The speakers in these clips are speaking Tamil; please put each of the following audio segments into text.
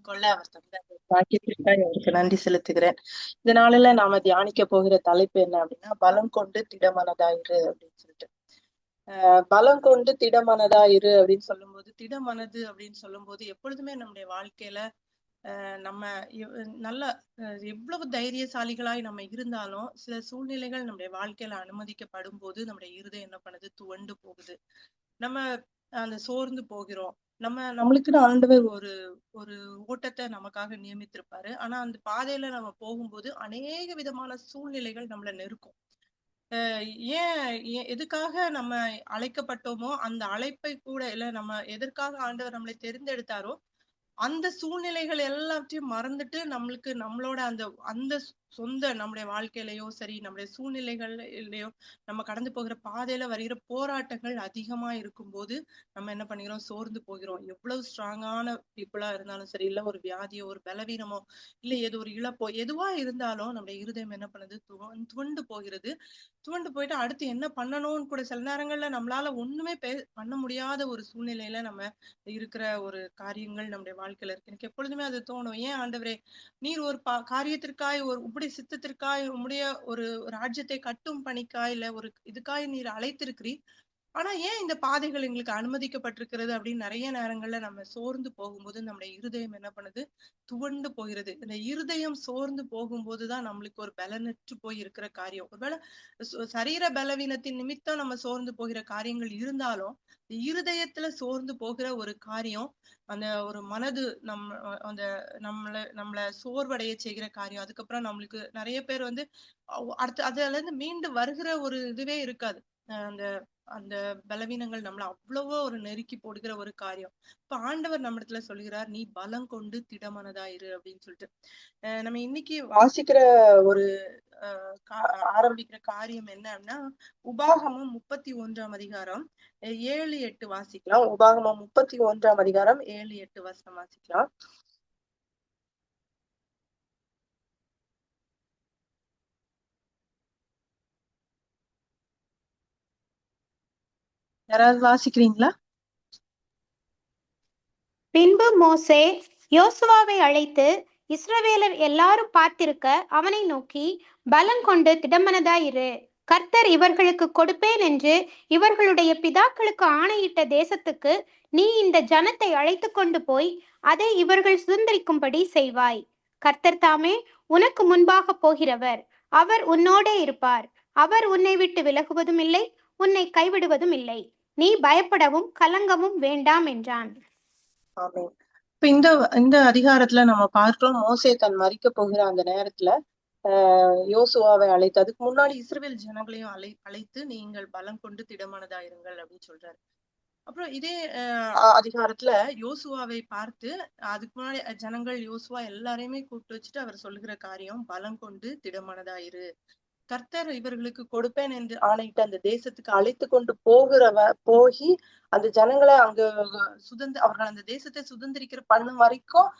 கொள்ள அவர் தந்த பாக்கியத்திற்காக அவருக்கு நன்றி செலுத்துகிறேன். இந்த நாளில நாம தியானிக்க போகிற தலைப்பு என்ன அப்படின்னா, பலம் கொண்டு திடமனதாயிரு அப்படின்னு சொல்லிட்டு. பலம் கொண்டு திடமனதா இரு அப்படின்னு சொல்லும்போது, திடமனது அப்படின்னு சொல்லும்போது எப்பொழுதுமே நம்முடைய வாழ்க்கையில நம்ம நல்ல எவ்வளவு தைரியசாலிகளாய் நம்ம இருந்தாலும் சில சூழ்நிலைகள் நம்முடைய வாழ்க்கையில அனுமதிக்கப்படும் போது நம்முடைய இருதயம் என்ன பண்ணுது, துவண்டு போகுது. நம்ம அந்த சோர்ந்து போகிறோம். நம்மளுக்குன்னு ஆண்டவர் ஒரு ஒரு ஓட்டத்தை நமக்காக நியமித்திருப்பாரு. ஆனா அந்த பாதையில நம்ம போகும்போது அநேக விதமான சூழ்நிலைகள் நம்மள நெருக்கும். ஏன் எதுக்காக நம்ம அழைக்கப்பட்டோமோ அந்த அழைப்பை கூட இல்ல நம்ம எதற்காக ஆண்டவர் நம்மளை தெரிந்தெடுத்தாரோ அந்த சூழ்நிலைகள் எல்லாத்தையும் மறந்துட்டு நம்மளுக்கு நம்மளோட அந்த அந்த சொந்த நம்முடைய வாழ்க்கையிலயோ சரி நம்முடைய சூழ்நிலைகள்லயோ நம்ம கடந்து போகிற பாதையில வருகிற போராட்டங்கள் அதிகமா இருக்கும்போது நம்ம என்ன பண்ணிக்கிறோம், சோர்ந்து போகிறோம். எவ்வளவு ஸ்ட்ராங்கான பீப்புளா இருந்தாலும் சரி, இல்ல ஒரு வியாதியோ ஒரு பலவீனமோ இல்ல ஏதோ ஒரு இழப்போ எதுவா இருந்தாலும் நம்முடைய இருதயம் என்ன பண்ணுது, துவண்டு போகிறது. துவண்டு போயிட்டு அடுத்து என்ன பண்ணணும்னு கூட சில நேரங்கள்ல நம்மளால ஒண்ணுமே பண்ண முடியாத ஒரு சூழ்நிலையில நம்ம இருக்கிற ஒரு காரியங்கள் நம்முடைய வாழ்க்கையில இருக்கு. எனக்கு எப்பொழுதுமே அது தோணும். ஏன் ஆண்டவரே, நீர் ஒரு காரியத்திற்காய் ஒரு உம்முடைய சித்தத்திற்காய் உம்முடைய ஒரு ராஜ்யத்தை கட்டும் பணிக்காய் இல்ல ஒரு இதுக்காய் நீர் அழைத்திருக்கிறீர். ஆனா ஏன் இந்த பாதைகள் எங்களுக்கு அனுமதிக்கப்பட்டிருக்கிறது அப்படின்னு நிறைய நேரங்கள்ல நம்ம சோர்ந்து போகும்போது நம்முடைய இருதயம் என்ன பண்ணுது, துவண்டு போகிறது. இந்த இருதயம் சோர்ந்து போகும்போதுதான் நம்மளுக்கு ஒரு பலனற்று போய் இருக்கிற காரியம். ஒருவேளை சரீர பலவீனத்தின் நிமித்தம் நம்ம சோர்ந்து போகிற காரியங்கள் இருந்தாலும் இருதயத்துல சோர்ந்து போகிற ஒரு காரியம் அந்த ஒரு மனது அந்த நம்மள சோர்வடைய செய்கிற காரியம். அதுக்கப்புறம் நம்மளுக்கு நிறைய பேர் வந்து அடுத்து அதுல இருந்து மீண்டு வருகிற ஒரு இதுவே இருக்காது. அந்த அந்த பலவீனங்கள் நம்மள அவ்வளவோ ஒரு நெருக்கி போடுகிற ஒரு காரியம். இப்ப ஆண்டவர் நம்ம இடத்துல சொல்லுகிறார், நீ பலம் கொண்டு திடமனதாயிரு அப்படின்னு சொல்லிட்டு. நம்ம இன்னைக்கு வாசிக்கிற ஒரு ஆரம்பிக்கிற காரியம் என்ன அப்படின்னா, உபாகமம் 31ஆம் அதிகாரம் 7-8 வாசிக்கலாம். உபாகமம் 31ஆம் அதிகாரம் 7-8 வசனம் வாசிக்கலாம். யாராவது வாசிக்கிறீங்களா? பின்பு மோசே யோசுவாவை அழைத்து இஸ்ரவேலர் எல்லாரும் பார்த்திருக்க அவனை நோக்கி, பலம் கொண்டு திடமனதாயிரு, கர்த்தர் இவர்களுக்கு கொடுப்பேன் என்று இவர்களுடைய பிதாக்களுக்கு ஆணையிட்ட தேசத்துக்கு நீ இந்த ஜனத்தை அழைத்து கொண்டு போய் அதை இவர்கள் சுதந்திரிக்கும்படி செய்வாய். கர்த்தர் தாமே உனக்கு முன்பாக போகிறவர், அவர் உன்னோடே இருப்பார். அவர் உன்னை விட்டு விலகுவதும் இல்லை, உன்னை கைவிடுவதும் இல்லை. நீ பயப்படவும் கலங்கவும் வேண்டாம் என்றான். ஆமென். இப்ப இந்த இந்த அதிகாரத்துல நம்ம பார்க்கிறோம், மோசே தன் மரிக்க போகிற அந்த நேரத்துல யோசுவாவை அழைத்து, அதுக்கு முன்னாடி இஸ்ரவேல் ஜனங்களையும் அழைத்து நீங்கள் பலம் கொண்டு திடமானதாயிருங்கள் அப்படின்னு சொல்றாரு. அப்புறம் இதே அதிகாரத்துல யோசுவாவை பார்த்து அதுக்கு முன்னாடி ஜனங்கள் யோசுவா எல்லாரையுமே கூப்பிட்டு வச்சுட்டு அவர் சொல்லுகிற காரியம், பலம் கொண்டு திடமானதாயிரு, கர்த்தர் இவர்களுக்கு கொடுப்பேன் என்று ஆணையிட்டு அந்த தேசத்துக்கு அழைத்து கொண்டு போகி அந்த ஜனங்களை அங்க அவர்கள் அந்த தேசத்தை சுதந்திரிக்கிற பண்ணும் வரைக்கும்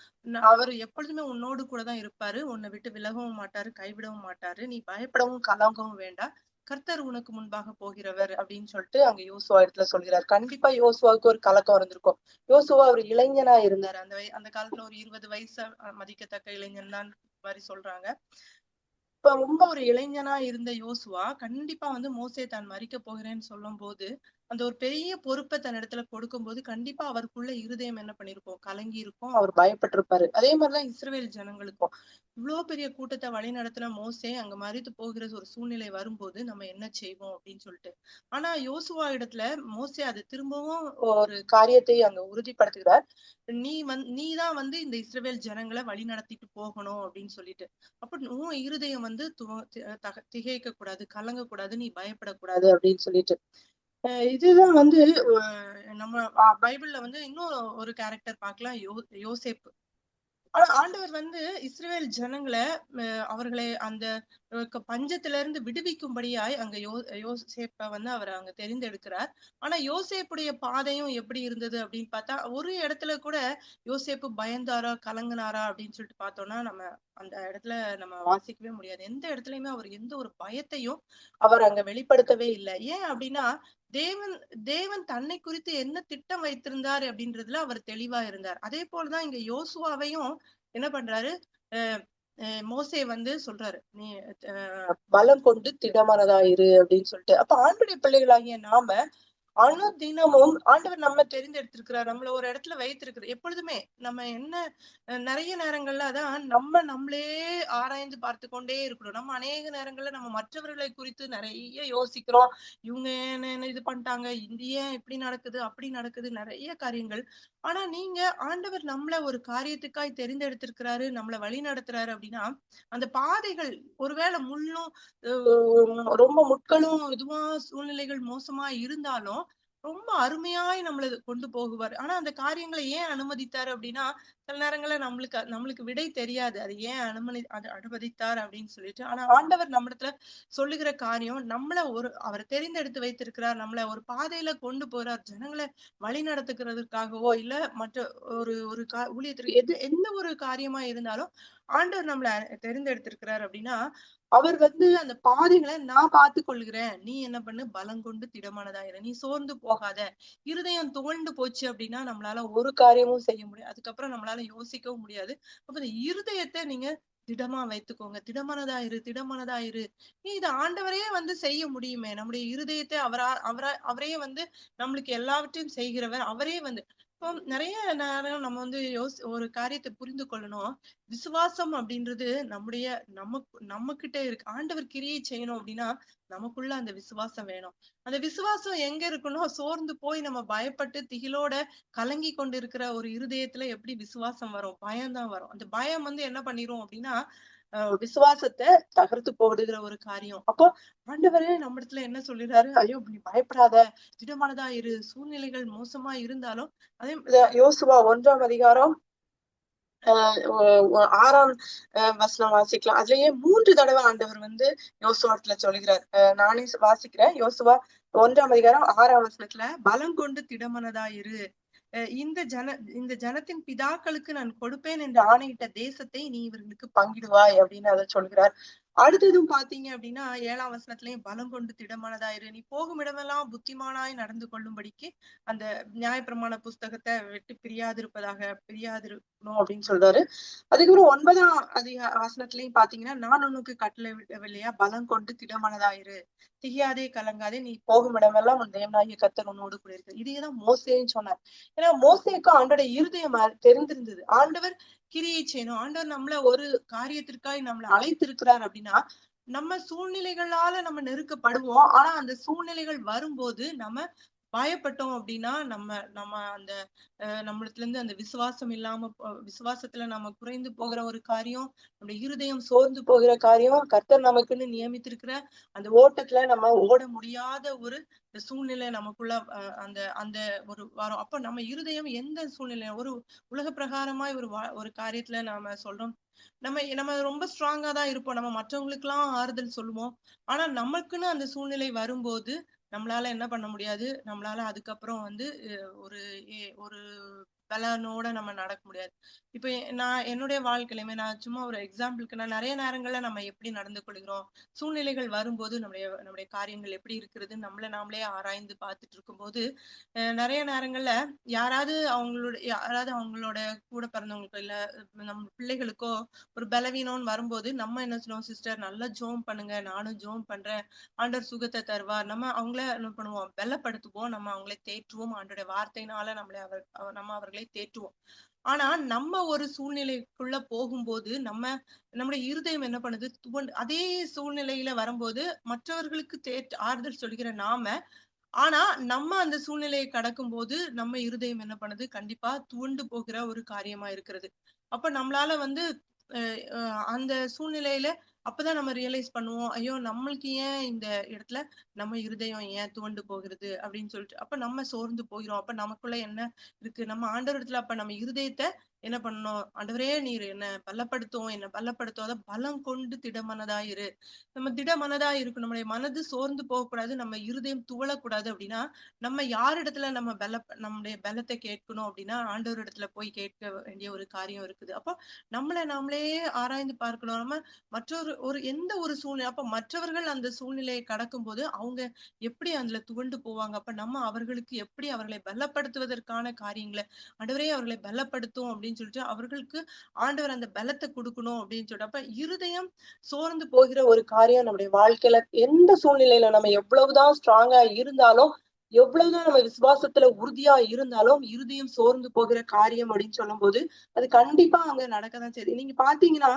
அவர் எப்பொழுதுமே உன்னோடு கூட தான் இருப்பாரு. உன்னை விட்டு விலகவும் மாட்டாரு, கைவிடவும் மாட்டாரு. நீ பயப்படவும் கலங்கவும் வேண்டாம். கர்த்தர் உனக்கு முன்பாக போகிறவர் அப்படின்னு சொல்லிட்டு அங்க யோசுவா இடத்துல சொல்கிறார். கண்டிப்பா யோசுவாவுக்கு ஒரு கலக்கம் இருந்திருக்கும். யோசுவா ஒரு இளைஞனா இருந்தாரு. அந்த காலத்துல ஒரு 20 வயசு மதிக்கத்தக்க இளைஞன் தான் மாதிரி சொல்றாங்க. இப்ப ரொம்ப ஒரு இளைஞனா இருந்த யோசுவா கண்டிப்பா வந்து மோசே தான் மரிக்க போகிறேன்னு சொல்லும் போது அந்த ஒரு பெரிய பொறுப்பை தன் இடத்துல கொடுக்கும் போது கண்டிப்பா அவருக்குள்ள இருதயம் என்ன பண்ணிருக்கும், கலங்கி இருக்கும். அவர் பயப்பட்டிருப்பாரு. அதே மாதிரிதான் இஸ்ரவேல் ஜனங்களுக்கும் இவ்வளவு பெரிய கூட்டத்தை வழி நடத்தின மோசே அங்க மரித்து போகிற ஒரு சூழ்நிலை வரும்போது நம்ம என்ன செய்வோம் அப்படின்னு சொல்லிட்டு. ஆனா யோசுவா இடத்துல மோசே அது திரும்பவும் ஒரு காரியத்தை அங்க உறுதிப்படுத்துகிறார். நீதான் வந்து இந்த இஸ்ரவேல் ஜனங்களை வழி நடத்திட்டு போகணும் அப்படின்னு சொல்லிட்டு. அப்ப உன் இருதயம் வந்து திகைக்க கூடாது, கலங்க கூடாது, நீ பயப்படக்கூடாது அப்படின்னு சொல்லிட்டு. இதுதான் வந்து நம்ம பைபிள்ல வந்து இன்னும் ஒரு கேரக்டர் பார்க்கலாம், யோசேப்பு. ஆனா ஆண்டவர் வந்து இஸ்ரவேல் ஜனங்களை அவர்களை அந்த பஞ்சத்துல இருந்து விடுவிக்கும்படியாய் அங்க யோசேப்ப வந்து அவர் அங்க தெரிந்தெடுக்கிறார். ஆனா யோசேப்புடைய பாதையும் எப்படி இருந்தது அப்படின்னு பார்த்தா ஒரு இடத்துல கூட யோசேப்பு பயந்தாரா கலங்கினாரா அப்படின்னு சொல்லிட்டு பார்த்தோம்னா நம்ம அந்த இடத்துல நம்ம வாசிக்கவே முடியாது. எந்த இடத்துலயுமே அவர் எந்த ஒரு பயத்தையும் அவர் அங்க வெளிப்படுத்தவே இல்லை. ஏன் அப்படின்னா தேவன் தேவன் தன்னை குறித்து என்ன திட்டம் வைத்திருந்தார் அப்படின்றதுல அவர் தெளிவா இருந்தார். அதே போலதான் இங்க யோசுவாவையும் என்ன பண்றாரு, அஹ் மோசே வந்து சொல்றாரு, நீ பலம் கொண்டு திடமனதாயிரு அப்படின்னு சொல்லிட்டு. அப்ப ஆண்டுடைய பிள்ளைகளாகிய நாம அனுதினமும் ஆண்டவர் நம்ம தெரிந்தெடுத்திருக்கிறார், நம்மள ஒரு இடத்துல வைத்திருக்கிறார். எப்பொழுதுமே நம்ம என்ன நிறைய நேரங்கள்ல அதான் நம்மளே ஆராய்ந்து பார்த்து கொண்டே இருக்கிறோம். நம்ம அநேக நேரங்கள்ல நம்ம மற்றவர்களை குறித்து நிறைய யோசிக்கிறோம். இவங்க என்ன இது பண்ணிட்டாங்க, இது ஏன் இப்படி நடக்குது அப்படி நடக்குது, நிறைய காரியங்கள். ஆனா நீங்க ஆண்டவர் நம்மள ஒரு காரியத்துக்காய் தெரிந்தெடுத்திருக்கிறாரு, நம்மள வழி நடத்துறாரு அப்படின்னா அந்த பாதைகள் ஒருவேளை முள்ளும் ரொம்ப முட்களும் இதுவா சூழ்நிலைகள் மோசமா இருந்தாலும் ரொம்ப அருமையாய் நம்மள கொண்டு போகுவார். ஆனா அந்த காரியங்களை ஏன் அனுமதித்தாரு அப்படின்னா சில நேரங்கள்ல நம்மளுக்கு விடை தெரியாது, அது ஏன் அனுமதித்தார் அப்படின்னு சொல்லிட்டு. ஆனா ஆண்டவர் நம்மிடத்துல சொல்லுகிற காரியம், நம்மள அவர் தெரிந்தெடுத்து வைத்திருக்கிறார், நம்மள ஒரு பாதையில கொண்டு போறார், ஜனங்களை வழி நடத்துகிறதுக்காகவோ இல்ல மற்ற ஒரு ஒரு ஊழியத்திற்கு எந்த ஒரு காரியமா இருந்தாலும் ஆண்டவர் நம்மள தெரிந்தெடுத்திருக்கிறார் அப்படின்னா அவர் வந்து அந்த பாதைகளை நான் பார்த்து கொள்கிறேன், நீ என்ன பண்ணு, பலம் கொண்டு திடமானதாயிரு, நீ சோர்ந்து போகாத. இருதயம் துவண்டு போச்சு அப்படின்னா நம்மளால ஒரு காரியமும் செய்ய முடியாது, அதுக்கப்புறம் நம்மளால யோசிக்கவும் முடியாது. அப்ப இந்த இருதயத்தை நீங்க திடமா வைத்துக்கோங்க, திடமானதாயிரு. நீ இதை ஆண்டவரே வந்து செய்ய முடியுமே, நம்முடைய இருதயத்தை அவரே வந்து நம்மளுக்கு எல்லாவற்றையும் செய்கிறவர் அவரே வந்து. இப்போ நிறைய நேரம் நம்ம வந்து ஒரு காரியத்தை புரிந்து கொள்ளணும். விசுவாசம் அப்படின்றது நம்ம கிட்ட இருக்கு. ஆண்டவர் கிரியை செய்யணும் அப்படின்னா நமக்குள்ள அந்த விசுவாசம் வேணும். அந்த விசுவாசம் எங்க இருக்கணும், சோர்ந்து போய் நம்ம பயப்பட்டு திகிலோட கலங்கி கொண்டு இருக்கிற ஒரு இருதயத்துல எப்படி விசுவாசம் வரும், பயம்தான் வரும். அந்த பயம் வந்து என்ன பண்ணிரும் அப்படின்னா விசுவாசத்தை தகர்த்து போடுகிற ஒரு காரியம். அப்போ ஆண்டவரே நம்ம இடத்துல என்ன சொல்லிடுறாரு, ஐயோ நீ பயப்படாத, திடமானதா இரு, சூழ்நிலைகள் மோசமா இருந்தாலும். அதே யோசுவா 1ஆம் அதிகாரம் 6ஆம் வசனம் வாசிக்கலாம். அதுலயே 3 தடவை ஆண்டவர் வந்து யோசுவாத்துல சொல்லுகிறார். நானே வாசிக்கிறேன். யோசுவா 1ஆம் அதிகாரம் 6ஆம் வசனத்துல, பலம் கொண்டு திடமனதாயிரு, இந்த ஜனத்தின் பிதாக்களுக்கு நான் கொடுப்பேன் என்று ஆணையிட்ட தேசத்தை நீ இவர்களுக்கு பங்கிடுவாய் அப்படின்னு அதை சொல்கிறார். அடுத்ததும் பாத்தீங்க அப்படின்னா 7ஆம் வசனத்திலயும் பலம் கொண்டு திடமானதாயிரு, நீ போகும் இடமெல்லாம் புத்திமானாய் நடந்து கொள்ளும்படிக்கு அந்த நியாயப்பிரமாண புஸ்தகத்தை விட்டு பிரியாதிருக்கணும் அப்படின்னு சொல்றாரு. அதுக்கப்புறம் 9ஆம் வசனத்திலயும் பாத்தீங்கன்னா, நான் உனக்கு கட்டளை விடவில்லையா, பலம் கொண்டு திடமானதாயிரு, திகியாதே கலங்காதே, நீ போகும் இடமெல்லாம் உன் தேவனாகிய கர்த்தர் உன்னோடு கூட இருக்கு. இதையேதான் மோசேன்னு சொன்னார். ஏன்னா மோசேக்கும் ஆண்டோட இருதயம் தெரிந்திருந்தது. ஆண்டவர் கிரியை செய்யணும், ஆண்டவர் நம்மள ஒரு காரியத்திற்காக நம்மளை அழைத்திருக்கிறார் அப்படின்னா நம்ம சூழ்நிலைகளால நம்ம நெருக்கப்படுவோம். ஆனா அந்த சூழ்நிலைகள் வரும்போது நம்ம பயப்பட்டோம் அப்படின்னா நம்ம நம்ம அந்த நம்மளத்துல இருந்து அந்த விசுவாசம் இல்லாம விசுவாசத்துல நம்ம குறைந்து போகிற ஒரு காரியம், நம்முடைய இருதயம் சோர்ந்து போகிற காரியம், கர்த்தர் நமக்குன்னு நியமித்திருக்கிற அந்த ஓட்டத்துல நம்ம ஓட முடியாத ஒரு சூழ்நிலை நமக்குள்ள அந்த அந்த ஒரு வரும். அப்ப நம்ம இருதயம் எந்த சூழ்நிலை, ஒரு உலக பிரகாரமாய் ஒரு காரியத்துல நாம சொல்றோம், நம்ம ரொம்ப ஸ்ட்ராங்கா தான் இருப்போம், நம்ம மற்றவங்களுக்கு எல்லாம் ஆறுதல் சொல்லுவோம். ஆனா நமக்குன்னு அந்த சூழ்நிலை வரும்போது நம்மளால என்ன பண்ண முடியாது, நம்மளால அதுக்கப்புறம் வந்து ஒரு ஒரு பலனோட நம்ம நடக்க முடியாது. இப்ப நான் என்னுடைய வாழ்க்கையிலுமே நான் சும்மா ஒரு எக்ஸாம்பிளுக்கு, நான் நிறைய நேரங்கள்ல நம்ம எப்படி நடந்து கொள்கிறோம், சூழ்நிலைகள் வரும்போது நம்முடைய காரியங்கள் எப்படி இருக்கிறது நம்மள நாமளே ஆராய்ந்து பார்த்துட்டு இருக்கும்போது நிறைய நேரங்கள்ல யாராவது அவங்களோட கூட பிறந்தவங்களுக்கோ இல்ல நம்ம பிள்ளைகளுக்கோ ஒரு பலவீனம்னு வரும்போது நம்ம என்ன சொல்லுவோம், சிஸ்டர் நல்லா ஜோம் பண்ணுங்க, நானும் ஜோம் பண்றேன், ஆண்டவர் சுகத்தை தருவார், நம்ம அவங்கள என்ன பண்ணுவோம், பலப்படுத்துவோம், நம்ம அவங்களை தேற்றுவோம், ஆண்டோட வார்த்தையினால நம்ம அவர்களை தேற்றுவோம். ஆனா நம்ம ஒரு சூழ்நிலைக்குள்ள போகும்போது நம்முடைய இருதயம் என்ன பண்ணுது, அதே சூழ்நிலையில வரும்போது மற்றவர்களுக்கு ஆறுதல் சொல்கிற நாம, ஆனா நம்ம அந்த சூழ்நிலையை கடக்கும் போது நம்ம இருதயம் என்ன பண்ணுது, கண்டிப்பா துவண்டு போகிற ஒரு காரியமா இருக்கிறது. அப்ப நம்மளால வந்து அந்த சூழ்நிலையில அப்பதான் நம்ம ரியலைஸ் பண்ணுவோம், ஐயோ நம்மளுக்கு ஏன் இந்த இடத்துல நம்ம இருதயம் ஏன் துவண்டு போகிறது அப்படின்னு சொல்லிட்டு. அப்ப நம்ம சோர்ந்து போகிறோம். அப்ப நமக்குள்ள என்ன இருக்கு, நம்ம ஆண்டவர் இடத்துல அப்ப நம்ம இருதயத்தை என்ன பண்ணணும், ஆண்டவரே நீர் என்ன பலப்படுத்தும், பலம் கொண்டு திடமனதாயிரு. நம்ம திடமனதா இருக்கணும், நம்முடைய மனது சோர்ந்து போகக்கூடாது, நம்ம இருதயம் துவளக்கூடாது. அப்படின்னா நம்ம யாரிடத்துல நம்முடைய பலத்தை கேட்கணும் அப்படின்னா ஆண்டவர் இடத்துல போய் கேட்க வேண்டிய ஒரு காரியம் இருக்குது. அப்போ நம்மளை நாமளே ஆராய்ந்து பார்க்கணும். நம்ம ஒரு எந்த ஒரு சூழ்நிலை அப்ப மற்றவர்கள் அந்த சூழ்நிலையை கடக்கும் போது அவங்க எப்படி அதுல துவண்டு போவாங்க. அப்ப நம்ம அவர்களுக்கு எப்படி அவர்களை பலப்படுத்துவதற்கான காரியங்களை ஆண்டவரே அவர்களை பலப்படுத்தும் அப்படின்னு சொல்லிட்டு அவர்களுக்கு ஆண்டவர் அந்த பலத்தை கொடுக்கணும் அப்படின்னு சொல்லிட்டு அப்ப இருதயம் சோர்ந்து போகிற ஒரு காரியம் நம்முடைய வாழ்க்கையில எந்த சூழ்நிலையில நம்ம எவ்வளவுதான் ஸ்ட்ராங்கா இருந்தாலும் எவ்வளவுதான் நம்ம விசுவாசத்துல உறுதியா இருந்தாலும் இருதயம் சோர்ந்து போகிற காரியம் அப்படின்னு சொல்லும் போது அது கண்டிப்பா அங்க நடக்கதான் செய்யுது. நீங்க பாத்தீங்கன்னா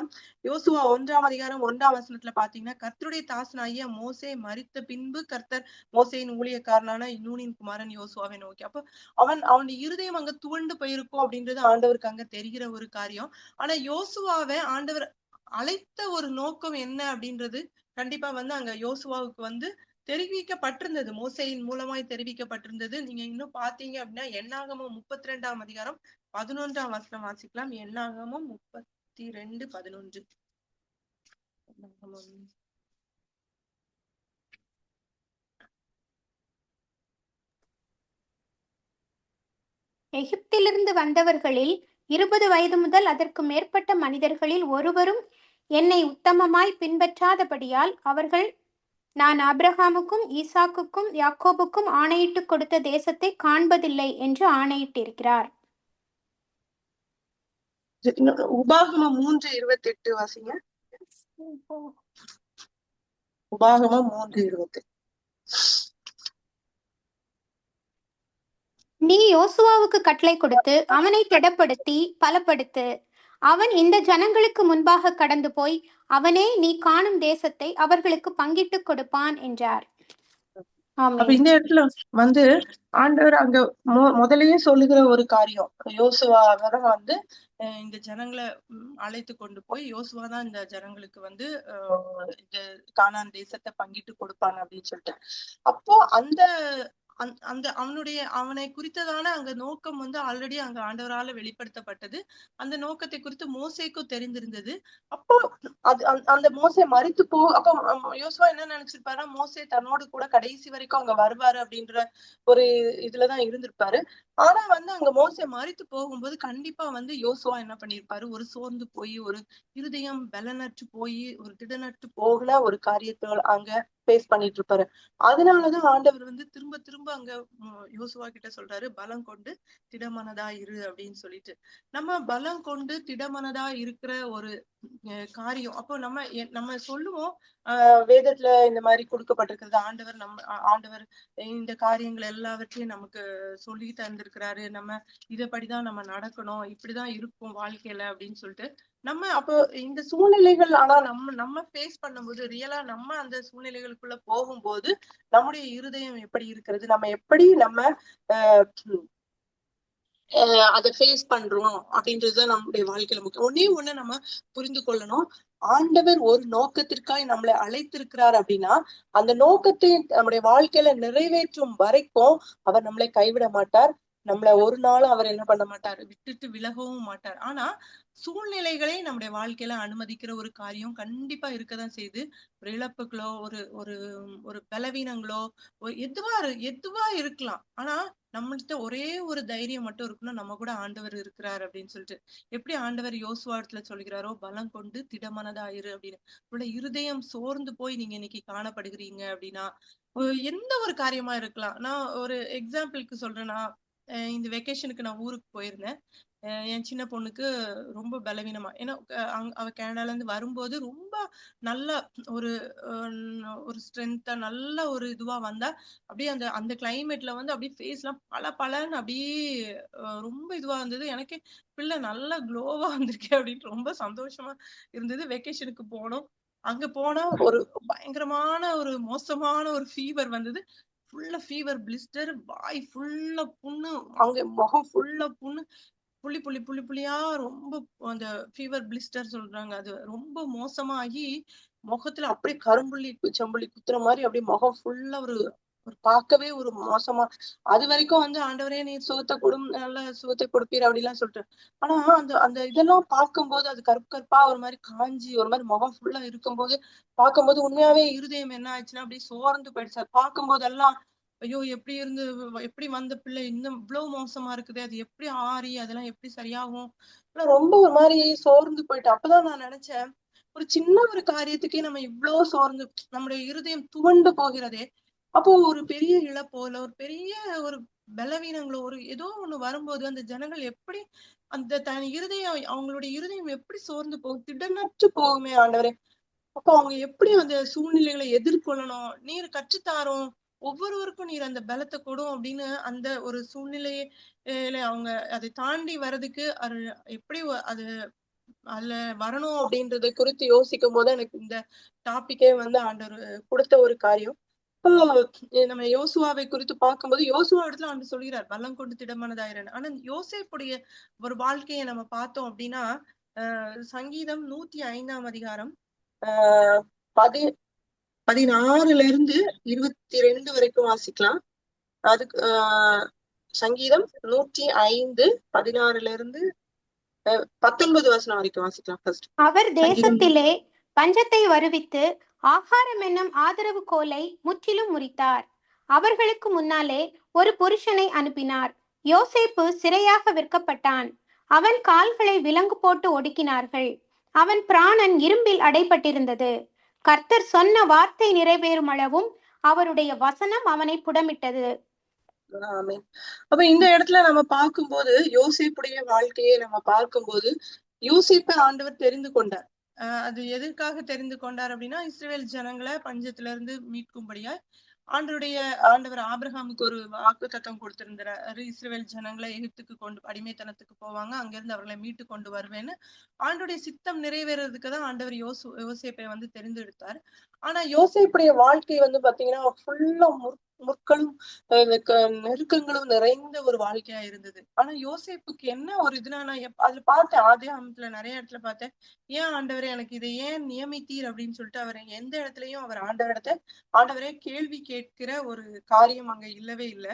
யோசுவா 1 1 பாத்தீங்கன்னா கர்த்தருடைய தாசனாகிய மோசே மரித்த பின்பு கர்த்தர் மோசேயின் ஊழியக்காரனான நூனின் குமாரன் யோசுவாவை நோக்கி அப்ப அவன் இருதயம் அங்க துவண்டு போயிருக்கும் அப்படின்றது ஆண்டவருக்கு அங்க தெரிகிற ஒரு காரியம். ஆனா யோசுவாவை ஆண்டவர் அழைத்த ஒரு நோக்கம் என்ன அப்படின்றது கண்டிப்பா அங்க யோசுவாவுக்கு தெரிவிக்கப்பட்டிருந்தது. மோசேயின் மூலமாய் தெரிவிக்கப்பட்டிருந்தது. நீங்க இன்னும் பாத்தீங்க அப்படின்னா என்னாகமம் 32 11 வாசிக்கலாம். என்னாகமம் 32:11. எகிப்திலிருந்து வந்தவர்களில் 20 வயது முதல் அதற்கு மேற்பட்ட மனிதர்களில் ஒருவரும் என்னை உத்தமமாய் பின்பற்றாதபடியால் அவர்கள் நான் ஆபிரகாமுக்கும் ஈசாக்குக்கும் யாக்கோபுக்கும் ஆணையிட்டு கொடுத்த தேசத்தை காண்பதில்லை என்று ஆணையிட்டிருக்கிறார். உபாகமம் 3:28 வாசிங்க. உபாகமம் 3:28. நீ யோசுவாவுக்கு கட்டளை கொடுத்து அவனை திடப்படுத்தி பலப்படுத்து. அவன் இந்த ஜனங்களுக்கு முன்பாக கடந்து போய் அவனே நீ காணும் தேசத்தை அவர்களுக்கு பங்கிட்டு கொடுப்பான் என்றார். அப்ப இந்த இடத்துல ஆண்டவர் அங்க முதலையே சொல்லுகிற ஒரு காரியம் யோசுவாதான் இந்த ஜனங்களை அழைத்து கொண்டு போய் யோசுவாதான் இந்த ஜனங்களுக்கு இந்த கானான் தேசத்தை பங்கிட்டு கொடுப்பாங்க அப்படின்னு சொல்லிட்டு அப்போ அவனை குறித்ததான அங்க நோக்கம் ஆல்ரெடி அங்க ஆண்டவரால வெளிப்படுத்தப்பட்டது. அந்த நோக்கத்தை குறித்து மோசேக்கும் தெரிந்திருந்தது. அப்போ அந்த மோசே மரித்து அப்போ யோசுவா என்ன நினைச்சிருப்பாரு, மோசே தன்னோடு கூட கடைசி வரைக்கும் அங்க வருவாரு அப்படின்ற ஒரு இதுலதான் இருந்திருப்பாரு. ஆனா அங்க மோசே மரித்து போகும்போது கண்டிப்பா யோசுவா என்ன பண்ணிருப்பாரு, ஒரு சோர்ந்து போய் ஒரு இருதயம் பலனற்று போய் ஒரு திடனற்று போகல ஒரு காரியத்தை அங்க பேஸ் பண்ணிட்டு இருப்பாரு. அதனாலதான் ஆண்டவர் திரும்ப திரும்ப அங்க யோசுவா கிட்ட சொல்றாரு, பலம் கொண்டு திடமனதா இரு அப்படின்னு சொல்லிட்டு. நம்ம பலம் கொண்டு திடமனதா இருக்கிற ஒரு காரியம் அப்போ நம்ம சொல்லுவோம் வேதத்துல இந்த மாதிரி கொடுக்கப்பட்டிருக்கிறது. ஆண்டவர் இந்த காரியங்கள் எல்லாவற்றையும் நமக்கு சொல்லி தந்திருக்கிறாரு. நம்ம இதப்படிதான் நம்ம நடக்கணும், இப்படிதான் இருக்கும் வாழ்க்கையில அப்படின்னு சொல்லிட்டு நம்ம அப்போ இந்த சூழ்நிலைகள் ஆனா நம்ம ஃபேஸ் பண்ணும்போது ரியலா நம்ம அந்த சூழ்நிலைகளுக்குள்ள போகும்போது நம்முடைய இருதயம் எப்படி இருக்கிறது, நம்ம எப்படி அதை ஃபேஸ் பண்றோம் அப்படின்றதுதான் நம்முடைய வாழ்க்கையில முக்கியம். ஒண்ணு நம்ம புரிந்து கொள்ளணும், ஆண்டவர் ஒரு நோக்கத்திற்காக நம்மளை அழைத்திருக்கிறார் அப்படின்னா அந்த நோக்கத்தை நம்முடைய வாழ்க்கையில நிறைவேற்றும் வரைக்கும் அவர் நம்மளை கைவிட மாட்டார். நம்மளை ஒரு நாளும் அவர் என்ன பண்ண மாட்டார், விட்டுட்டு விலகவும் மாட்டார். ஆனா சூழ்நிலைகளை நம்முடைய வாழ்க்கையில அனுமதிக்கிற ஒரு காரியம் கண்டிப்பா இருக்கதான் செய்யுது. ஒரு இழப்புகளோ ஒரு ஒரு ஒரு பலவீனங்களோ எதுவா இருக்கலாம். ஆனா நம்மள்கிட்ட ஒரே ஒரு தைரியம் மட்டும் இருக்கணும், நம்ம கூட ஆண்டவர் இருக்கிறார் அப்படின்னு சொல்லிட்டு. எப்படி ஆண்டவர் யோசுவாத்துல சொல்கிறாரோ பலம் கொண்டு திடமனதாயிரு அப்படின்னு. உள்ள இருதயம் சோர்ந்து போய் நீங்க இன்னைக்கு காணப்படுகிறீங்க அப்படின்னா எந்த ஒரு காரியமா இருக்கலாம். நான் ஒரு எக்ஸாம்பிளுக்கு சொல்றேன்னா, இந்த வெக்கேஷனுக்கு நான் ஊருக்கு போயிருந்தேன். என் சின்ன பொண்ணுக்கு ரொம்ப பலவீனமா, ஏன்னா அவ கனடால இருந்து வரும்போது ரொம்ப நல்ல ஒரு ஒரு ஸ்ட்ரென்த்தா நல்ல ஒரு இதுவா வந்தா அப்படியே அந்த கிளைமேட்ல அப்படியே ஃபேஸ் எல்லாம் பலன்னு அப்படியே ரொம்ப இதுவா இருந்தது. எனக்கே பிள்ளை நல்லா க்ளோவா வந்திருக்கேன் அப்படின்னு ரொம்ப சந்தோஷமா இருந்தது. வெக்கேஷனுக்கு போனோம். அங்க போனா ஒரு பயங்கரமான ஒரு மோசமான ஒரு ஃபீவர் வந்தது. ஃபுல்லா ஃபீவர், பிளிஸ்டர், வாய் ஃபுல்லா புண்ணு, அவங்க முகம் ஃபுல்லா புண்ணு, புள்ளியா ரொம்ப அந்த ஃபீவர் பிளிஸ்டர் சொல்றாங்க. அது ரொம்ப மோசமாகி முகத்துல அப்படியே கரும்புள்ளி செம்புள்ளி குத்துற மாதிரி அப்படியே முகம் ஃபுல்லா ஒரு பார்க்கவே ஒரு மோசமா. அது வரைக்கும் ஆண்டவரே நீ சுகத்தை நல்ல சுகத்தை கொடுப்பீர் அப்படிலாம் சொல்லிட்டு. ஆனா அந்த இதெல்லாம் பார்க்கும்போது அது கருப்பா ஒரு மாதிரி காஞ்சி ஒரு மாதிரி முகம் ஃபுல்லா இருக்கும்போது பார்க்கும்போது உண்மையாவே இருதயம் என்ன ஆயிடுச்சுன்னா அப்படியே சோர்ந்து போயிடுச்சு. பார்க்கும் போதெல்லாம் ஐயோ எப்படி வந்த பிள்ளை இன்னும் இவ்வளவு மோசமா இருக்குது, அது எப்படி ஆறி அதெல்லாம் எப்படி சரியாகும், ரொம்ப ஒரு மாதிரி சோர்ந்து போயிட்டு. அப்பதான் நான் நினைச்சேன், ஒரு சின்ன ஒரு காரியத்துக்கே நம்ம இவ்வளவு சோர்ந்து நம்முடைய இருதயம் துவண்டு போகிறதே. அப்போ ஒரு பெரிய இழப்போ இல்ல ஒரு பெரிய ஒரு பலவீனங்களோ ஒரு ஏதோ ஒண்ணு வரும்போது அந்த ஜனங்கள் எப்படி அந்த தன் இருதயம் அவங்களுடைய இருதயம் எப்படி சோர்ந்து போகும், திடனற்று போகுமே ஆண்டவரே. அப்போ அவங்க எப்படி அந்த சூழ்நிலைகளை எதிர்கொள்ளணும், நீர் கற்றுத்தாரும், ஒவ்வொருவருக்கும் நீர் அந்த பலத்தை கொடும் அப்படின்னு அந்த ஒரு சூழ்நிலையை அவங்க அதை தாண்டி வர்றதுக்கு அது எப்படி அது அதுல வரணும் அப்படின்றத குறித்து யோசிக்கும் போது எனக்கு இந்த டாபிக்கே வந்து ஆண்டவர் கொடுத்த ஒரு காரியம். இப்போ நம்ம யோசுவாவை குறித்து பார்க்கும்போது யோசுவா இடத்துல ஆண்டு சொல்கிறார் பலம் கொண்டு திடமானதாயிரன். ஆனா யோசேப்புடைய ஒரு வாழ்க்கையை நம்ம பார்த்தோம் அப்படின்னா சங்கீதம் 105ஆம் அதிகாரம் ஆஹ் 16ல இருந்து 22 வரைக்கும் வாசிக்கலாம். அதுக்கு சங்கீதம் 105 16ல இருந்து 19 வசனம் வரைக்கும் வாசிக்கலாம். ஃபர்ஸ்ட் அவர் தேசத்திலே பஞ்சத்தை வருவித்து ஆகாரம் என்னும் ஆதரவு கோலை முற்றிலும் முறித்தார். அவர்களுக்கு முன்னாலே ஒரு புருஷனை அனுப்பினார். யோசேப்பு சிறையாக விற்கப்பட்டான். அவன் கால்களை விலங்கு போட்டு ஒடுக்கினார்கள். அவன் பிராணன் இரும்பில் அடைபட்டிருந்தது. கர்த்தர் சொன்ன வார்த்தை நிறைவேறும் அளவும் அவருடைய வசனம் அவனை புடமிட்டது. அப்ப இந்த இடத்துல நம்ம பார்க்கும்போது யோசேப்புடைய வாழ்க்கையை நம்ம பார்க்கும்போது யோசேப்பை ஆண்டவர் தெரிந்து கொண்டார். அது எதற்காக தெரிந்து கொண்டார் அப்படின்னா இஸ்ரேல் ஜனங்களை பஞ்சத்துல இருந்து மீட்கும்படியா ஆண்டவர் ஆபிரகாமுக்கு ஒரு வாக்கு தத்தம் கொடுத்திருந்தாரு. இஸ்ரேல் ஜனங்களை எகிப்துக்கு அடிமைத்தனத்துக்கு போவாங்க, அங்கிருந்து அவர்களை மீட்டு கொண்டு வருவேன்னு ஆண்டுடைய சித்தம் நிறைவேறதுக்கு தான் ஆண்டவர் யோசேப்பை வந்து தெரிந்தெடுத்தார். ஆனா யோசேப்புடைய வாழ்க்கை வந்து பாத்தீங்கன்னா ஃபுல்லா முற்களும் நெருக்கங்களும் நிறைந்த ஒரு வாழ்க்கையா இருந்தது. ஆனா யோசேப்புக்கு என்ன ஒரு இதுனா நான் அதுல பார்த்தேன், ஆதியாகமத்துல நிறைய இடத்துல பார்த்தேன், ஏன் ஆண்டவரே எனக்கு இதை ஏன் நியமித்தீர் அப்படின்னு சொல்லிட்டு அவர் எந்த இடத்துலயும் அவர் ஆண்டவரே கேள்வி கேட்கிற ஒரு காரியம் அங்க இல்லவே இல்லை.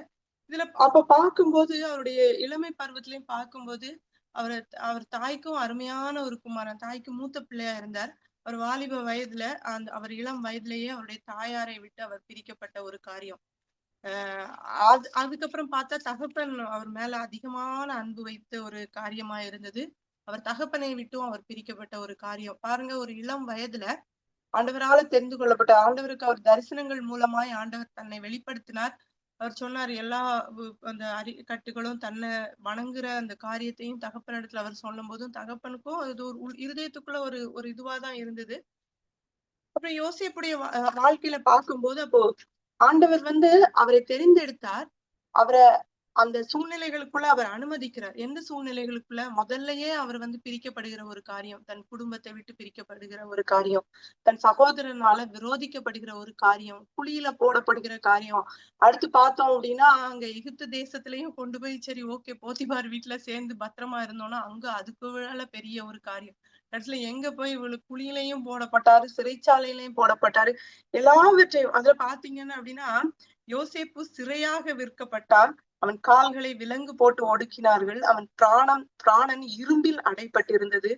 இதுல அப்ப பார்க்கும்போது அவருடைய இளமை பருவத்திலையும் பார்க்கும்போது அவர் தாய்க்கும் அருமையான ஒரு குமாரன், தாய்க்கு மூத்த பிள்ளையா இருந்தார். அவர் வாலிப வயதுல அவர் இளம் வயதிலேயே அவருடைய தாயாரை விட்டு அவர் பிரிக்கப்பட்ட ஒரு காரியம். அதுக்கப்புறம் பார்த்தா தகப்பன் அவர் மேல அதிகமான அன்பு வைத்த ஒரு காரியமா இருந்தது. அவர் தகப்பனை விட்டும் அவர் பிரிக்கப்பட்ட ஒரு காரியம் பாருங்க. ஒரு இளம் வயதுல ஆண்டவரால தெரிந்து கொள்ளப்பட்ட ஆண்டவருக்கு அவர் தரிசனங்கள் மூலமாய் ஆண்டவர் தன்னை வெளிப்படுத்தினார். அவர் சொன்னார் எல்லா அந்த கட்டுகளும் தன்னை வணங்குற அந்த காரியத்தையும் தகப்பனிடத்துல அவர் சொல்லும் போதும் தகப்பனுக்கும் அது ஒரு இருதயத்துக்குள்ள ஒரு இதுவாதான் இருந்தது. அப்புறம் யோசேப்புடைய வாழ்க்கையில பார்க்கும்போது அப்போ ஆண்டவர் வந்து அவரை தெரிந்தெடுத்தார். அவரை அந்த சூழ்நிலைகளுக்குள்ள அவர் அனுமதிக்கிறார். எந்த சூழ்நிலைகளுக்குள்ள முதல்லயே அவர் வந்து பிரிக்கப்படுகிற ஒரு காரியம், தன் குடும்பத்தை விட்டு பிரிக்கப்படுகிற ஒரு காரியம், தன் சகோதரனால விரோதிக்கப்படுகிற ஒரு காரியம், குழியில போடப்படுகிற காரியம். அடுத்து பார்த்தோம் அப்படின்னா அங்க எகிப்து தேசத்திலையும் கொண்டு போய் சரி ஓகே போத்திபார் வீட்டுல சேர்ந்து பத்திரமா இருந்தோம்னா அங்க அதுக்கு மேல பெரிய ஒரு காரியம். இடத்துல எங்க போய் இவளுக்கு குழியிலையும் போடப்பட்டாரு, சிறைச்சாலையிலையும் போடப்பட்டாரு. எல்லாவற்றையும் அதுல பாத்தீங்கன்னா அப்படின்னா யோசேப்பு சிறையாக விற்கப்பட்டார். அவன் கால்களை விலங்கு போட்டு ஒடுக்கினார்கள். அவன் பிராணன் இரும்பில் அடைப்பட்டிருந்தது.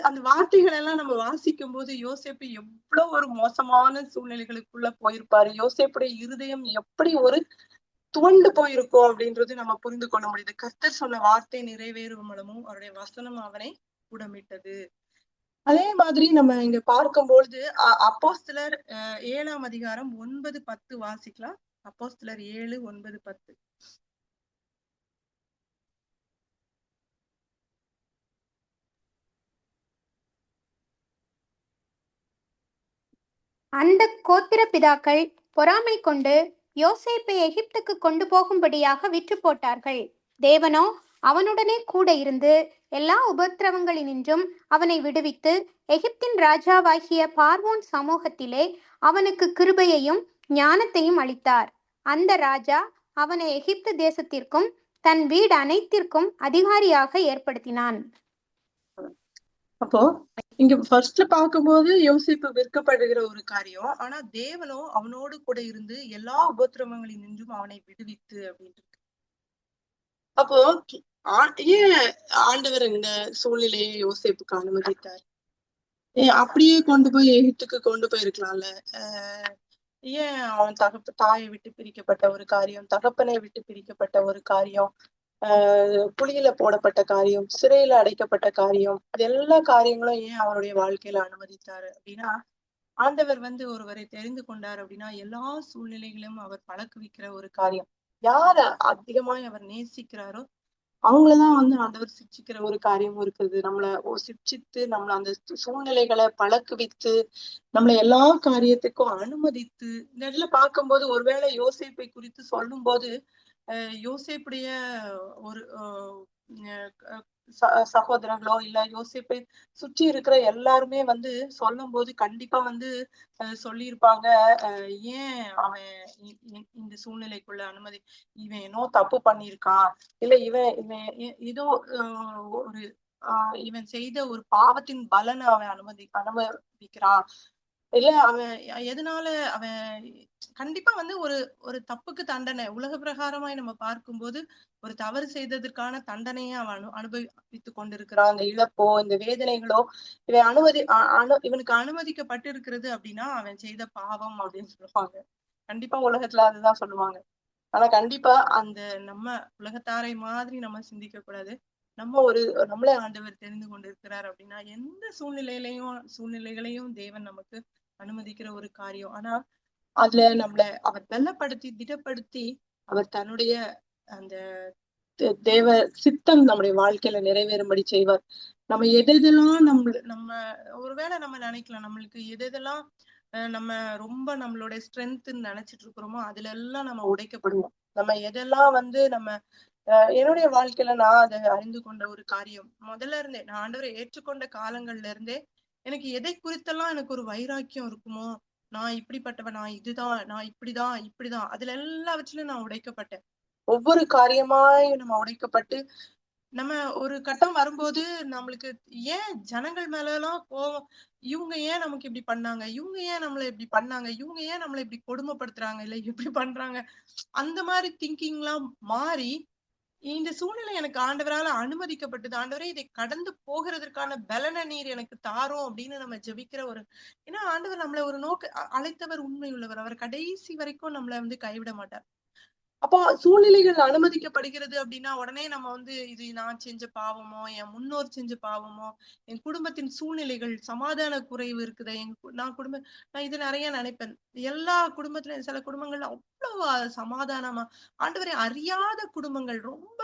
அந்த வார்த்தைகள் எல்லாம் நம்ம வாசிக்கும் போது யோசேப்பு எவ்வளவு ஒரு மோசமான சூழ்நிலைகளுக்குள்ள போயிருப்பாரு, யோசேப்புடைய இருதயம் எப்படி ஒரு துவண்டு போயிருக்கோம் அப்படின்றது நம்ம புரிந்து கொள்ள முடியுது. கர்த்தர் சொன்ன வார்த்தை நிறைவேறும் மூலமும் அவருடைய வசனம் அவனை புடமிட்டது. அதே மாதிரி நம்ம இங்க பார்க்கும்பொழுது அப்போஸ்தலர் 7ஆம் அதிகாரம் 9-10 வாசிக்கலாம். அப்போஸ்தலர் 7:9-10. அந்த கோத்திர பிதாக்கள் பொறாமை கொண்டு யோசேப்பை எகிப்துக்கு கொண்டு போகும்படியாக விற்று போட்டார்கள். தேவனோ அவனுடனே கூட இருந்து எல்லா உபத்திரவங்களினின்றும் அவனை விடுவித்து எகிப்தின் ராஜாவாகிய பார்வோன் சமூகத்திலே அவனுக்கு கிருபையையும் ஞானத்தையும் அளித்தார். அந்த ராஜா அவனை எகிப்து தேசத்திற்கும் தன் வீடு அனைத்திற்கும் அதிகாரியாக ஏற்படுத்தினான். அப்போ இங்க ஃபர்ஸ்ட்ல பார்க்கும்போது யோசிப்பு விற்கப்படுகிற ஒரு காரியம். ஆனா தேவனோ அவனோடு கூட இருந்து எல்லா உபத்திரவங்களில் நின்றும் அவனை விடுவித்து அப்படின்ட்டு. அப்போ ஏன் ஆண்டவர் இந்த சூழ்நிலையை யோசிப்புக்கு அனுமதித்தார்? அப்படியே கொண்டு போய் எகிப்துக்கு கொண்டு போயிருக்கலாம்ல. ஏன் அவன் தாயை விட்டு பிரிக்கப்பட்ட ஒரு காரியம், தகப்பனை விட்டு பிரிக்கப்பட்ட ஒரு காரியம், குழியில போடப்பட்ட காரியம், சிறையில அடைக்கப்பட்ட காரியம், அது எல்லா காரியங்களும் ஏன் அவருடைய வாழ்க்கையில அனுமதித்தாரு அப்படின்னா, ஆண்டவர் ஒருவரை தெரிந்து கொண்டார் அப்படின்னா எல்லா சூழ்நிலைகளிலும் அவர் பழக்குவிக்கிற ஒரு காரியம். யார அதிகமாய் அவர் நேசிக்கிறாரோ அவங்களதான் ஆண்டவர் சிட்சிக்கிற ஒரு காரியமும் இருக்குது. நம்மள சிட்சித்து நம்மள அந்த சூழ்நிலைகளை பழக்குவித்து நம்மள எல்லா காரியத்துக்கும் அனுமதித்து இந்த இடத்துல பார்க்கும்போது ஒருவேளை யோசேப்பை குறித்து சொல்லும்போது யோசேப்புடைய ஒரு சகோதரர்களோ இல்ல யோசேப்பை சுற்றி இருக்கிற எல்லாருமே சொல்லும் போது கண்டிப்பா சொல்லியிருப்பாங்க. ஏன் அவன் இந்த சூழ்நிலைக்குள்ள அனுமதி, இவன் ஏனோ தப்பு பண்ணியிருக்கான், இல்ல இவன் இவன் ஏதோ ஒரு இவன் செய்த ஒரு பாவத்தின் பலனை அவன் அனுமதிக்கிறான், இல்ல அவன் எதனால அவன் கண்டிப்பா ஒரு ஒரு தப்புக்கு தண்டனை உலக பிரகாரமாய் நம்ம பார்க்கும்போது ஒரு தவறு செய்ததற்கான தண்டனையை அவன் அனுபவித்துக் கொண்டிருக்கிறான். அந்த இழப்போ இந்த வேதனைகளோ இவனுக்கு அனுமதிக்கப்பட்டிருக்கிறது அப்படின்னா அவன் செய்த பாவம் அப்படின்னு சொல்லுவாங்க. கண்டிப்பா உலகத்துல அதுதான் சொல்லுவாங்க. ஆனா கண்டிப்பா அந்த நம்ம உலகத்தாரை மாதிரி நம்ம சிந்திக்க கூடாது. நம்மளே ஆண்டவர் தெரிந்து கொண்டிருக்கிறார் அப்படின்னா எந்த சூழ்நிலைகளையும் தேவன் நமக்கு அனுமதிக்கிற ஒரு காரியம். ஆனா அதுல நம்மள அவர் பலப்படுத்தி திடப்படுத்தி அவர் தன்னுடைய அந்த தேவ சித்தம் நம்முடைய வாழ்க்கையில நிறைவேறும்படி செய்வார். நம்ம எதெல்லாம் நம்ம ஒருவேளை நம்ம நினைக்கலாம் நம்மளுக்கு எதெல்லாம் நம்ம ரொம்ப நம்மளோட ஸ்ட்ரென்த்ன்னு நினைச்சிட்டு இருக்கிறோமோ அதுல எல்லாம் நம்ம உடைக்கப்படுவோம். நம்ம எதெல்லாம் நம்ம என்னுடைய வாழ்க்கையில நான் அதை அறிந்து கொண்ட ஒரு காரியம் முதல்ல இருந்தே, நான் ஆண்டவரை ஏற்றுக்கொண்ட காலங்கள்ல இருந்தே எனக்கு எதை குறித்தெல்லாம் எனக்கு ஒரு வைராக்கியம் இருக்குமோ, நான் இப்படிப்பட்டவன், நான் இப்படிதான் அதுல எல்லாவற்றிலும் நான் உடைக்கப்பட்டேன். ஒவ்வொரு காரியமாய் நம்ம உடைக்கப்பட்டு நம்ம ஒரு கட்டம் வரும்போது நம்மளுக்கு ஏன் ஜனங்கள் மேல எல்லாம் கோவம், இவங்க ஏன் நமக்கு இப்படி பண்ணாங்க, இவங்க ஏன் நம்மள இப்படி பண்ணாங்க, இவங்க ஏன் நம்மள இப்படி கொடுமைப்படுத்துறாங்க, இல்ல இப்படி பண்றாங்க, அந்த மாதிரி திங்கிங் எல்லாம் மாறி இந்த சூழ்நிலை எனக்கு ஆண்டவரால அனுமதிக்கப்பட்டது. ஆண்டவரே இதை கடந்து போகிறதற்கான பலன நீர் எனக்கு தாரும் அப்படின்னு நம்ம ஜெபிக்கிற ஒரு, ஏன்னா ஆண்டவர் நம்மள ஒரு அழைத்தவர் உண்மை உள்ளவர். அவர் கடைசி வரைக்கும் நம்மள கைவிட மாட்டார். அப்போ சூழ்நிலைகள் அனுமதிக்கப்படுகிறது அப்படின்னா உடனே நம்ம இது நான் செஞ்ச பாவமோ, என் முன்னோர் செஞ்ச பாவமோ, என் குடும்பத்தின் சூழ்நிலைகள் சமாதான குறைவு இருக்குதா, நான் இது நிறைய நினைப்பேன். எல்லா குடும்பத்திலும் சில குடும்பங்கள்ல அவ்வளவு சமாதானமா, ஆண்டவரை அறியாத குடும்பங்கள் ரொம்ப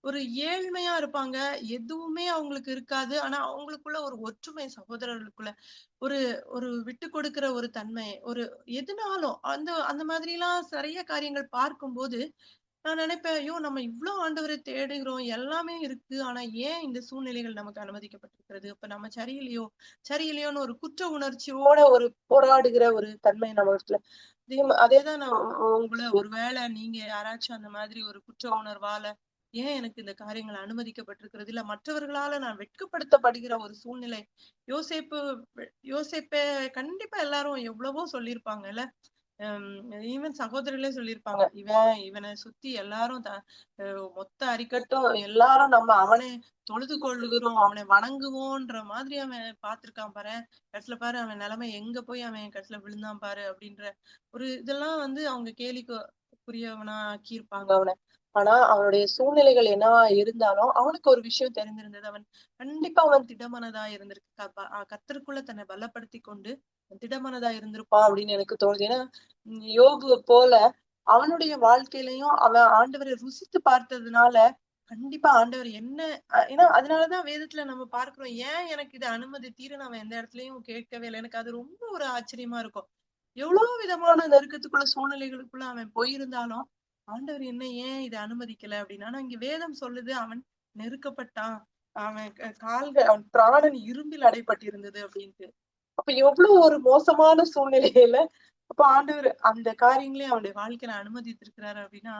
ஒரு ஏழ்மையா இருப்பாங்க. எதுவுமே அவங்களுக்கு இருக்காது. ஆனா அவங்களுக்குள்ள ஒரு ஒற்றுமை, சகோதரர்களுக்குள்ள ஒரு ஒரு விட்டு கொடுக்கிற ஒரு தன்மை, ஒரு எதுனாலும் அந்த அந்த மாதிரி எல்லாம் நிறைய காரியங்கள் பார்க்கும்போது நான் நினைப்பேன், ஐயோ நம்ம இவ்வளவு ஆண்டவரை தேடுகிறோம், எல்லாமே இருக்கு, ஆனா ஏன் இந்த சூழ்நிலைகள் நமக்கு அனுமதிக்கப்பட்டிருக்கிறது, இப்ப நம்ம சரியில்லையோன்னு ஒரு குற்ற உணர்ச்சியோட ஒரு போராடுகிற ஒரு தன்மை நம்மளுக்குள்ள. அதேதான் நான் உங்களை ஒருவேளை நீங்க யாராச்சும் அந்த மாதிரி ஒரு குற்ற உணர்வால ஏன் எனக்கு இந்த காரியங்கள் அனுமதிக்கப்பட்டிருக்கிறது, இல்ல மற்றவர்களால நான் வெட்கப்படுத்தப்படுகிற ஒரு சூழ்நிலை. யோசேப்பு யோசேப்ப கண்டிப்பா எல்லாரும் எவ்வளவோ சொல்லியிருப்பாங்கல்ல. ஈவன் சகோதரர்களே சொல்லியிருப்பாங்க, இவனை சுத்தி எல்லாரும் மொத்த அறிக்கட்டும் எல்லாரும் நம்ம அவனை தொழுது கொள்ளுகிறோம், அவனை வணங்குவோன்ற மாதிரி அவன் பார்த்திருக்கான் பாரு, கடைசியில பாரு அவன் நிலைமை எங்க போய் அவன் கடைசியில விழுந்தான் பாரு அப்படின்ற ஒரு இதெல்லாம் அவங்க கேலிக்குரியவனா ஆக்கியிருப்பாங்க அவனை. ஆனா அவனுடைய சூழ்நிலைகள் என்னவா இருந்தாலும் அவனுக்கு ஒரு விஷயம் தெரிஞ்சிருந்தது. அவன் கண்டிப்பா திடமனதா இருந்திருக்கு, கர்த்தருக்குள்ள தன்னை பலப்படுத்தி கொண்டு திடமனதா இருந்திருப்பான் அப்படின்னு எனக்கு தோணுது. ஏன்னா யோபு போல அவனுடைய வாழ்க்கையிலையும் அவன் ஆண்டவரை ருசித்து பார்த்ததுனால கண்டிப்பா ஆண்டவர் என்ன, ஏன்னா அதனாலதான் வேதத்துல நம்ம பார்க்கிறோம், ஏன் எனக்கு இது அனுமதி தீர அவன் எந்த இடத்துலயும் கேட்கவே இல்லை. எனக்கு அது ரொம்ப ஒரு ஆச்சரியமா இருக்கும். எவ்வளவு விதமான நெருக்கத்துக்குள்ள சூழ்நிலைகளுக்குள்ள அவன் போயிருந்தாலும் ஆண்டவர் என்ன ஏன் இதை அனுமதிக்கல அப்படின்னு. ஆனா இங்க வேதம் சொல்லுது அவன் நெருக்கப்பட்டான், அவன் கால்கள், அவன் பிராணன் இரும்பில் அடைபட்டிருந்தது அப்படின்ட்டு. அப்ப எவ்வளவு ஒரு மோசமான சூழ்நிலையில அப்ப ஆண்டவர் அந்த காரியங்களையும் அவனுடைய வாழ்க்கையில அனுமதித்திருக்கிறாரு அப்படின்னா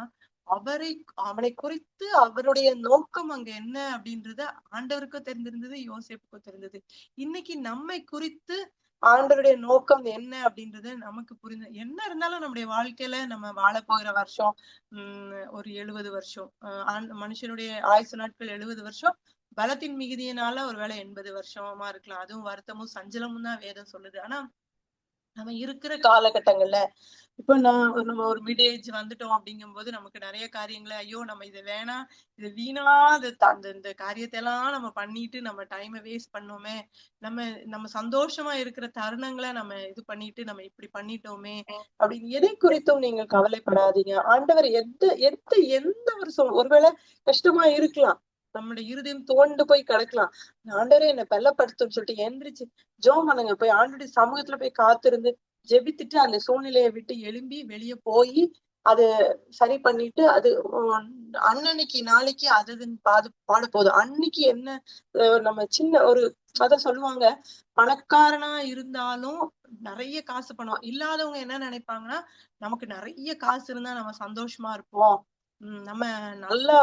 அவனை குறித்து அவருடைய நோக்கம் அங்க என்ன அப்படின்றத ஆண்டவருக்கும் தெரிஞ்சிருந்தது, யோசேப்புக்கும் தெரிந்தது. இன்னைக்கு நம்மை குறித்து ஆண்டவருடைய நோக்கம் என்ன அப்படின்றது நமக்கு புரிஞ்சு, என்ன இருந்தாலும் நம்முடைய வாழ்க்கையில நம்ம வாழ போகிற வருஷம் ஒரு 70 வருஷம், மனுஷனுடைய ஆயுசு நாட்கள் 70 வருஷம், பலத்தின் மிகுதியினால ஒருவேளை 80 வருஷமா இருக்கலாம். அதுவும் வருத்தமும் சஞ்சலமும் தான் வேதம் சொல்லுது. ஆனா நம்ம இருக்கிற காலகட்டங்கள்ல இப்ப நம்ம ஒரு மிட் ஏஜ் வந்துட்டோம் அப்படிங்கும்போது நமக்கு நிறைய காரியங்களை ஐயோ நம்ம இது வேணாம், இது வீணா அந்த இந்த காரியத்தை எல்லாம் நம்ம பண்ணிட்டு நம்ம டைமை வேஸ்ட் பண்ணோமே, நம்ம நம்ம சந்தோஷமா இருக்கிற தருணங்களை நம்ம இது பண்ணிட்டு நம்ம இப்படி பண்ணிட்டோமே அப்படின்னு எதை குறித்தும் நீங்க கவலைப்படாதீங்க. ஆண்டவர் எந்த ஒரு ஒருவேளை கஷ்டமா இருக்கலாம், நம்முடைய இருதயம் தோண்டு போய் கிடக்கலாம். ஆண்டவரே என்னை பலப்படுத்தும்னு சொல்லிட்டு எந்திரிச்சு ஜெபம் பண்ணுங்க. போய் ஆண்டவருடைய சமூகத்துல போய் காத்திருந்து ஜெபித்துட்டு அந்த சூழ்நிலையை விட்டு எழும்பி வெளியே போய் அது சரி பண்ணிட்டு அது அன்னன்னைக்கு நாளைக்கு பாட போதும். அன்னைக்கு என்ன நம்ம சின்ன ஒரு அத சொல்லுவாங்க, பணக்காரனா இருந்தாலும் நிறைய காசு பணம் இல்லாதவங்க என்ன நினைப்பாங்கன்னா, நமக்கு நிறைய காசு இருந்தா நம்ம சந்தோஷமா இருப்போம். நம்ம நல்லா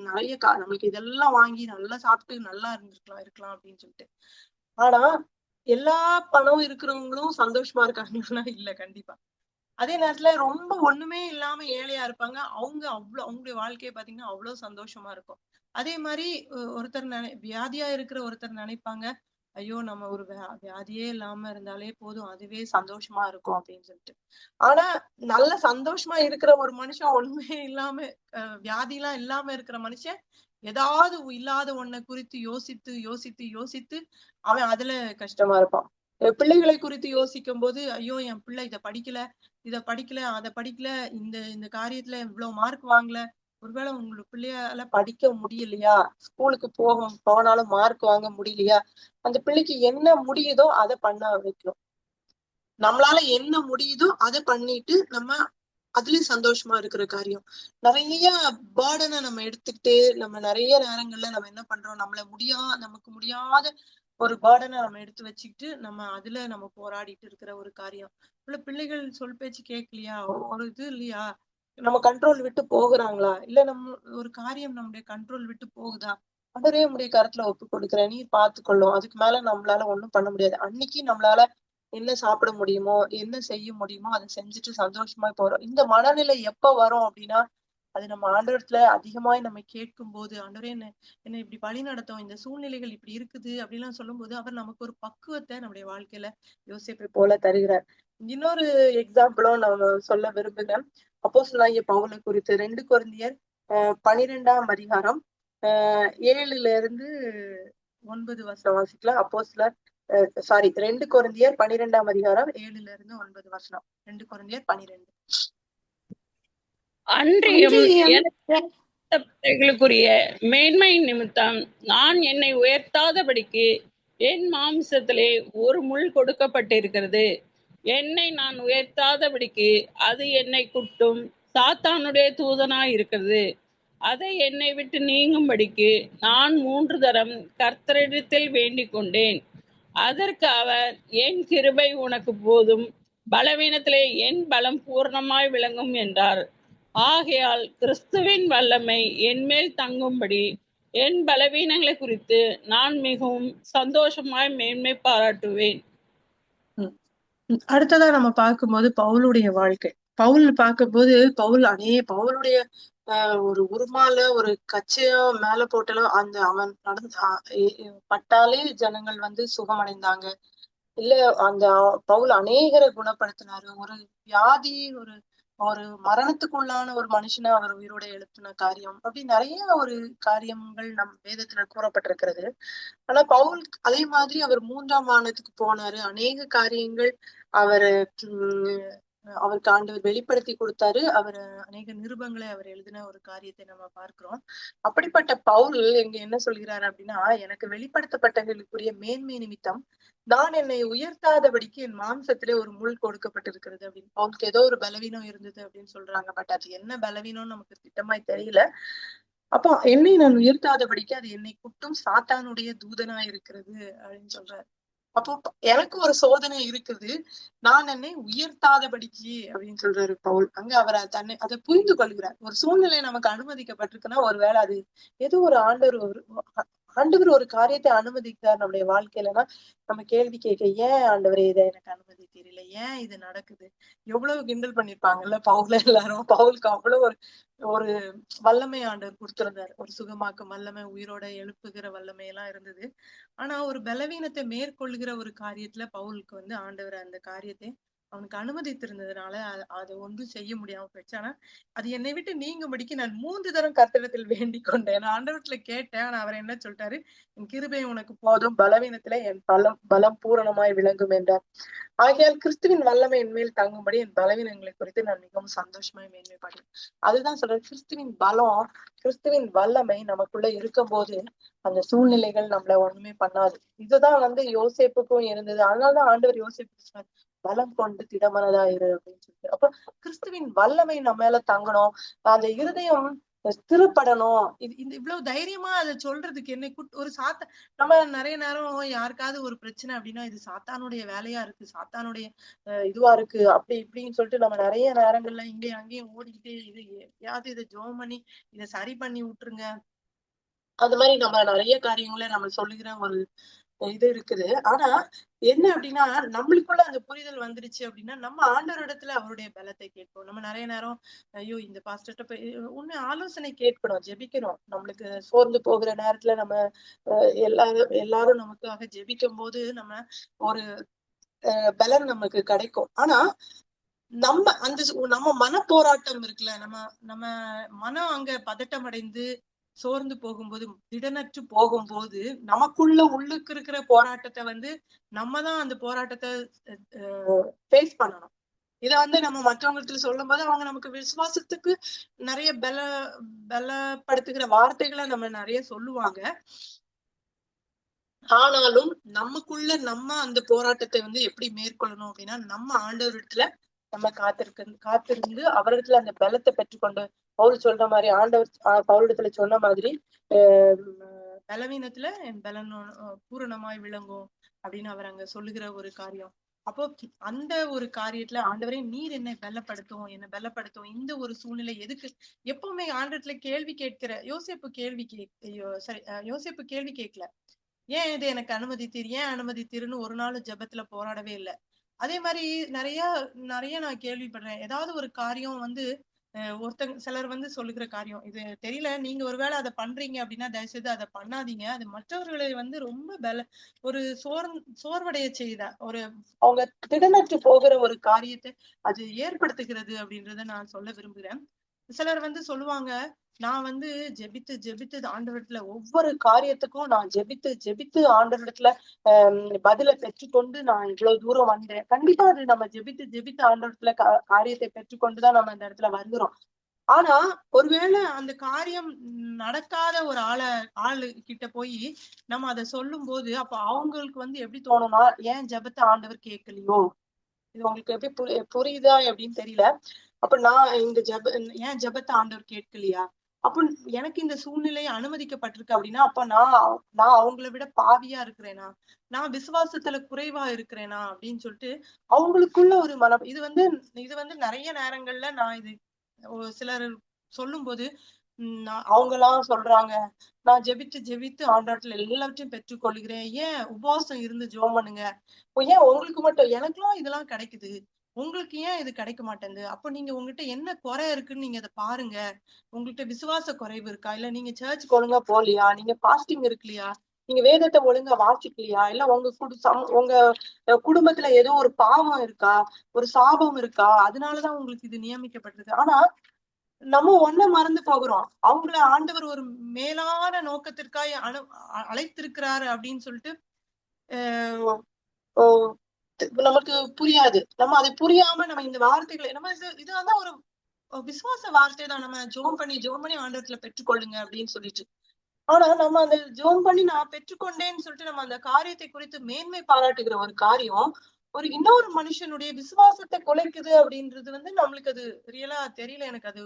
நிறைய நம்மளுக்கு இதெல்லாம் வாங்கி நல்லா சாப்பிட்டு நல்லா இருக்கலாம் அப்படின்னு சொல்லிட்டு. ஆனா எல்லா பணம் இருக்கிறவங்களும் சந்தோஷமா இருக்காங்கன்னா இல்ல கண்டிப்பா. அதே நேரத்துல ரொம்ப ஒண்ணுமே இல்லாம ஏழையா இருப்பாங்க. அவங்களுடைய வாழ்க்கைய பாத்தீங்கன்னா அவ்வளவு சந்தோஷமா இருக்கும். அதே மாதிரி ஒருத்தர் வியாதியா இருக்கிற ஒருத்தர் நினைப்பாங்க, ஐயோ நம்ம ஒரு வியாதியே இல்லாம இருந்தாலே போதும், அதுவே சந்தோஷமா இருக்கும் அப்படின்னு சொல்லிட்டு. ஆனா நல்ல சந்தோஷமா இருக்கிற ஒரு மனுஷன் ஒண்ணுமே இல்லாம வியாதி எல்லாம் இல்லாம இருக்கிற மனுஷன் ஏதாவது இல்லாத ஒன்ன குறித்து யோசித்து யோசித்து யோசித்து அவன் அதுல கஷ்டமா இருப்பான். பிள்ளைகளை குறித்து யோசிக்கும் போது ஐயோ என் பிள்ளை இத படிக்கல அத படிக்கல, இந்த காரியத்துல இவ்வளவு மார்க் வாங்கல, ஒருவேளை உங்களுக்கு பிள்ளையால படிக்க முடியலையா, ஸ்கூலுக்கு போனாலும் மார்க் வாங்க முடியலையா, அந்த பிள்ளைக்கு என்ன முடியுதோ அதை பண்ண வைக்கணும். நம்மளால என்ன முடியுதோ அதை பண்ணிட்டு நம்ம அதுலயும் சந்தோஷமா இருக்கிற காரியம். நிறைய பேர்டனை நம்ம எடுத்துக்கிட்டு நம்ம நிறைய நேரங்கள்ல நம்ம என்ன பண்றோம், நமக்கு முடியாத ஒரு பேர்டனை நம்ம எடுத்து வச்சுக்கிட்டு நம்ம அதுல நம்ம போராடிட்டு இருக்கிற ஒரு காரியம். பிள்ளைகள் சொல் பேச்சு கேட்கலையா, ஒரு இது இல்லையா, நம்ம கண்ட்ரோல் விட்டு போகுறாங்களா, இல்ல நம்ம ஒரு காரியம் நம்முடைய கண்ட்ரோல் விட்டு போகுதா, அதே உடைய கருத்துல ஒப்பு கொடுக்குறேன், நீ பார்த்துக்கொள்ளும். அதுக்கு மேல நம்மளால ஒண்ணும் பண்ண முடியாது. அன்னைக்கு நம்மளால என்ன சாப்பிட முடியுமோ, என்ன செய்ய முடியுமோ அதை செஞ்சுட்டு சந்தோஷமா போறோம். இந்த மனநிலை எப்ப வரும் அப்படின்னா, அது நம்ம ஆண்டவரத்துல அதிகமாய் நம்ம கேட்கும் போது, ஆண்டவரே என்ன இப்படி வழி நடத்தும், இந்த சூழ்நிலைகள் இப்படி இருக்குது அப்படிலாம் சொல்லும் போது அவர் நமக்கு ஒரு பக்குவத்தை நம்முடைய வாழ்க்கையில யோசிப்பை போல தருகிறார். இன்னொரு எக்ஸாம்பிளும் நம்ம சொல்ல விரும்புகிறேன். அப்போஸ்தலனாகிய பவுலை குறித்து 2 கொரிந்தியர் 12ஆம் அதிகாரம் 7ல இருந்து 9 வசனம் வாசிக்கலாம். அப்போஸ்தலர் 2 கொரிந்தியர் 12ஆம் அதிகாரம் 7ல இருந்து 9 வசனம். 2 கொரிந்தியர் 12. அன்றியும் எனக்குரிய மேன்மை நிமித்தம் நான் என்னை உயர்த்தாதபடிக்கு என் மாம்சத்திலே ஒரு முள் கொடுக்கப்பட்டிருக்கிறது. என்னை நான் உயர்த்தாதபடிக்கு அது என்னை குட்டும் சாத்தானுடைய தூதனாய் இருக்கிறது. அதை என்னை விட்டு நீங்கும்படிக்கு நான் 3 தரம் கர்த்தரிடத்தில் வேண்டிக் கொண்டேன். அதற்கு அவர், என் கிருபை உனக்கு போதும், பலவீனத்திலே என் பலம் பூர்ணமாய் விளங்கும் என்றார். ஆகையால் கிறிஸ்துவின் வல்லமை என்மேல் தங்கும்படி என் பலவீனங்களை குறித்து நான் மிகவும் சந்தோஷமாய் மேன்மை பாராட்டுவேன். அடுத்ததா நம்ம பார்க்கும்போது பவுலுடைய வாழ்க்கை. பவுல் பார்க்கும்போது பவுலுடைய ஒரு உருமால ஒரு கச்சையா மேல போட்டாலும் அவன் பட்டாலே ஜனங்கள் வந்து சுகமடைந்தாங்க. இல்ல அந்த பவுல் அநேகரை குணப்படுத்தினாரு. ஒரு வியாதி ஒரு ஒரு மரணத்துக்குள்ளான ஒரு மனுஷனை அவர் உயிரோட எழுப்பின காரியம், அப்படி நிறைய ஒரு காரியங்கள் நம் வேதத்துல கூறப்பட்டிருக்கிறது. ஆனா பவுல் அதே மாதிரி அவர் 3ஆம் வானத்துக்கு போனாரு. அநேக காரியங்கள் அவரு அவருக்கு ஆண்டவர் வெளிப்படுத்தி கொடுத்தாரு. அவர் அநேக நிருபங்களை அவர் எழுதின ஒரு காரியத்தை நம்ம பார்க்கிறோம். அப்படிப்பட்ட பவுல் இங்க என்ன சொல்கிறாரு அப்படின்னா, எனக்கு வெளிப்படுத்தப்பட்டவர்களுக்குரிய மேன்மை நிமித்தம் நான் என்னை உயர்த்தாதபடிக்கு என் மாம்சத்திலே ஒரு முள் கொடுக்கப்பட்டிருக்கிறது அப்படின்னு. அவனுக்கு ஏதோ ஒரு பலவீனம் இருந்தது அப்படின்னு சொல்றாங்க. பட் அது என்ன பலவீனம்னு நமக்கு திட்டமாய் தெரியல. அப்போ என்னை நான் உயர்த்தாதபடிக்கு அது என்னை குட்டும் சாத்தானுடைய தூதனா இருக்கிறது அப்படின்னு சொல்றாரு. அப்போ எனக்கு ஒரு சோதனை இருக்குது, நான் என்னை உயர்த்தாதபடிக்கு அப்படின்னு சொல்றாரு பவுல். அங்க அவர் அதை புரிந்து கொள்கிறார். ஒரு சூழ்நிலை நமக்கு அனுமதிக்கப்பட்டிருக்குன்னா ஒருவேளை அது ஏதோ ஒரு ஆண்டவர் ஒரு காரியத்தை அனுமதிக்கிறார் நம்முடைய வாழ்க்கையிலன்னா நம்ம கேள்வி கேட்க, ஏன் ஆண்டவரே இதை எனக்கு அனுமதி தெரியல, ஏன் இது நடக்குது. எவ்வளவு கிண்டல் பண்ணிருப்பாங்கல்ல பவுல எல்லாரும். பவுலுக்கு அவ்வளவு ஒரு வல்லமை ஆண்டவர் கொடுத்திருந்தாரு. ஒரு சுகமாக்கும் வல்லமை, உயிரோட எழுப்புகிற வல்லமை எல்லாம் இருந்தது. ஆனா ஒரு பலவீனத்தை மேற்கொள்கிற ஒரு காரியத்துல பவுலுக்கு வந்து ஆண்டவர் அந்த காரியத்தை அவனுக்கு அனுமதித்திருந்ததுனால அதை ஒன்றும் செய்ய முடியாம போயிடுச்சு. ஆனா அது என்னை விட்டு நீங்கும்படிக்கு நான் 3 தரம் கர்த்தரிடத்தில் வேண்டிக் கொண்டேன். நான் ஆண்டவரத்துல கேட்டேன். ஆனா அவர் என்ன சொல்லிட்டாரு, என் கிருபை உனக்கு போதும், பலவீனத்துல என் பலம் பூரணமாய் விளங்கும் என்றார். ஆகையால் கிறிஸ்துவின் வல்லமை என் மேல் தங்கும்படி என் பலவீனங்களை குறித்து நான் மிகவும் சந்தோஷமாய் மேன்மைப்படுறேன். அதுதான் சொல்றேன், கிறிஸ்துவின் வல்லமை நமக்குள்ள இருக்கும் போது அந்த சூழ்நிலைகள் நம்மள ஒண்ணுமே பண்ணாது. இதுதான் யோசேப்புக்கும் இருந்தது. அதனாலதான் ஆண்டவர் யோசேப்பு சொன்னார், பலம் கொண்டு திடமனதா இரு அப்படின்னு சொல்லிட்டு. அப்ப கிறிஸ்துவின் வல்லமை நம்ம மேல தங்கணும், அந்த இருதயம் ஸ்திரப்படணும். இவ்வளவு தைரியமா அதை சொல்றதுக்கு என்ன ஒரு நம்ம நிறைய நேரம் யாருக்காவது ஒரு பிரச்சனை அப்படின்னா இது சாத்தானுடைய வேலையா இருக்கு, சாத்தானுடைய இதுவா இருக்கு, அப்படி இப்படின்னு சொல்லிட்டு நம்ம நிறைய நேரங்கள்ல இங்கேயும் அங்கேயும் ஓடிக்கிட்டே இதை ஜோம் பண்ணி இதை சரி பண்ணி விட்டுருங்க. அது மாதிரி நம்ம நிறைய காரியங்களை நம்ம சொல்லுகிற ஒரு இது இருக்குது. ஆனா என்ன அப்படின்னா, நம்மளுக்குள்ள அந்த புரிதல் வந்துருச்சு அப்படின்னா நம்ம ஆண்டவரிடத்துல அவருடைய பலத்தை கேட்போம். நம்ம நிறைய நேரம் ஐயோ இந்த பாஸ்டர்ட்ட போய் உண்மை ஆலோசனை கேட்கணும், ஜெபிக்கணும். நம்மளுக்கு சோர்ந்து போகிற நேரத்துல நம்ம எல்லாரும் நமக்காக ஜெபிக்கும் போது நம்ம ஒரு பலன் நமக்கு கிடைக்கும். ஆனா நம்ம மன போராட்டம் இருக்குல்ல, நம்ம மனம் அங்க பதட்டம் அடைந்து சோர்ந்து போகும்போது, திடனற்று போகும்போது உள்ளுக்கு இருக்கிற போராட்டத்தை நம்ம தான் அந்த போராட்டத்தை ஃபேஸ் பண்ணணும். இதை நம்ம மற்றவங்களுக்கு சொல்லும் போது அவங்க நமக்கு விசுவாசத்துக்கு நிறைய பலப்படுத்துகிற வார்த்தைகளை நம்ம நிறைய சொல்லுவாங்க. ஆனாலும் நமக்குள்ள நம்ம அந்த போராட்டத்தை எப்படி மேற்கொள்ளணும் அப்படின்னா, நம்ம ஆண்டவரிடத்துல நம்ம காத்திருந்து அவரிடத்துல அந்த பலத்தை பெற்றுக்கொண்டு, பவுல் சொல்ற மாதிரி பவுலிடத்துல சொன்ன மாதிரி பலவீனத்துல என் பலன் பூரணமாய் விளங்கும் அப்படின்னு அவர் அங்க சொல்லுகிற ஒரு காரியம். அப்போ அந்த ஒரு காரியத்துல ஆண்டவரே நீர் என்னை பலப்படுத்தும் இந்த ஒரு சூழ்நிலை எதுக்கு எப்பவுமே ஆண்டவரத்துல கேள்வி கேட்கிற யோசேப்பு கேள்வி கேட்கல, ஏன் இது எனக்கு அனுமதித்தீர், ஏன் அனுமதித்தீர்னு ஒரு நாள் ஜெபத்துல போராடவே இல்லை. அதே மாதிரி நிறைய நிறைய நான் கேள்விப்படுறேன். ஏதாவது ஒரு காரியம் சிலர் சொல்லுகிற காரியம் இது தெரியல, நீங்க ஒருவேளை அதை பண்றீங்க அப்படின்னா தயவுசெய்து அதை பண்ணாதீங்க, அது மற்றவர்களை ரொம்ப ஒரு சோர்வடைய செய்த அவங்க திடனற்று போகிற ஒரு காரியத்தை அது ஏற்படுத்துகிறது அப்படின்றத நான் சொல்ல விரும்புகிறேன். சிலர் சொல்லுவாங்க, நான் ஜெபித்து ஆண்டவரிடத்துல ஒவ்வொரு காரியத்துக்கும் நான் ஜெபித்து ஆண்டவரிடத்துல பதிலை பெற்றுக்கொண்டு நான் இவ்வளவு தூரம் வந்தேன். கண்டிப்பா அது நம்ம ஜெபித்து ஆண்டவரிடத்துல காரியத்தை பெற்றுக்கொண்டுதான் நம்ம அந்த இடத்துல வருகிறோம். ஆனா ஒருவேளை அந்த காரியம் நடக்காத ஒரு ஆளு கிட்ட போய் நம்ம அதை சொல்லும் போது அப்ப அவங்களுக்கு எப்படி தோணும்னா, ஏன் ஜெபத்தை ஆண்டவர் கேட்கலையோ, இது உங்களுக்கு எப்படி புரியுதா அப்படின்னு தெரியல. அப்ப நான் இந்த ஏன் ஜெபத்தை ஆண்டவர் கேட்கலையா, அப்ப எனக்கு இந்த சூழ்நிலை அனுமதிக்கப்பட்டிருக்கு அப்படின்னா அப்ப நான் அவங்களை விட பாவியா இருக்கிறேனா, நான் விசுவாசத்துல குறைவா இருக்கிறேனா அப்படின்னு சொல்லிட்டு அவங்களுக்குள்ள ஒரு மனம் இது நிறைய நேரங்கள்ல நான் இது சிலர் சொல்லும் போது அவங்கெல்லாம் சொல்றாங்க, நான் ஜெபித்து ஆண்டவரத்துல எல்லாவற்றையும் பெற்றுக்கொள்கிறேன், ஏன் உபவாசம் இருந்து ஜெபம் பண்ணுங்க, ஏன் உங்களுக்கு மட்டும், எனக்கெல்லாம் இதெல்லாம் கிடைக்குது, உங்களுக்கு ஏன் இது கிடைக்க மாட்டேங்குது, அப்ப நீங்க உங்ககிட்ட என்ன குறை இருக்குன்னு நீங்க அதை பாருங்க, உங்கள்கிட்ட விசுவாச குறைவு இருக்கா, இல்ல நீங்க சர்ச்சுக்கு ஒழுங்கா போகலையா, நீங்க பாஸ்டிங் இருக்கலையா, நீங்க வேதத்தை ஒழுங்கா வாசிக்கலையா, இல்ல உங்க குடும்பத்துல ஏதோ ஒரு பாவம் இருக்கா, ஒரு சாபம் இருக்கா, அதனாலதான் உங்களுக்கு இது நியமிக்கப்பட்டிருக்கு. ஆனா நம்ம மறந்து போகிறோம், அவங்கள ஆண்டவர் ஒரு மேலான நோக்கத்திற்காக அழைத்திருக்கிறாரு அப்படின்னு சொல்லிட்டு நமக்கு புரியாது. நம்ம அதை புரியாம நம்ம இந்த வார்த்தைகளை இது ஒரு விசுவாச வார்த்தை தான், நம்ம ஜெபம் பண்ணி ஆண்டவரத்துல பெற்றுக்கொள்ளுங்க அப்படின்னு சொல்லிட்டு. ஆனா நம்ம அந்த ஜெபம் பண்ணி நான் பெற்றுக்கொண்டேன்னு சொல்லிட்டு நம்ம அந்த காரியத்தை குறித்து மேன்மை பாராட்டுகிற ஒரு காரியம் இன்னொரு மனுஷனுடைய விசுவாசத்தை குலைக்குது அப்படின்றது நம்மளுக்கு அது ரியலா தெரியல. எனக்கு அது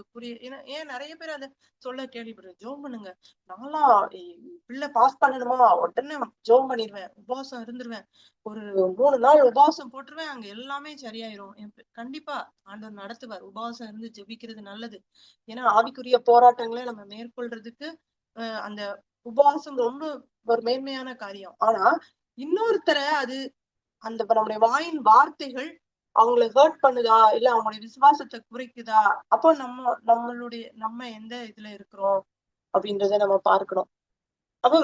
ஏன் நிறைய பேர் அதை சொல்ல கேள்விப்படுறேன், ஜெபம் பண்ணுங்க, நான்லாம் பிள்ளை பாஸ் பண்ணணுமா உடனே ஜெபம் பண்ணிடுவேன், உபவாசம் இருந்துருவேன், ஒரு 3 நாள் உபவாசம் போட்டுருவேன், அங்க எல்லாமே சரியாயிரும். கண்டிப்பா ஆண்டவர் நடத்துவார். உபவாசம் இருந்து ஜெபிக்கிறது நல்லது. ஏன்னா ஆவிக்குரிய போராட்டங்களை நம்ம மேற்கொள்றதுக்கு அந்த உபவாசம் ரொம்ப ஒரு மேன்மையான காரியம். ஆனா இன்னொருத்தரை அது நம்முடைய வாயின் வார்த்தைகள் அவங்களை ஹர்ட் பண்ணுதா, இல்ல அவங்களுடைய விசுவாசத்தை குறைக்குதா, அப்போ நம்ம எந்த இதுல இருக்கிறோம் அப்படின்றத நம்ம பார்க்கணும். அப்போ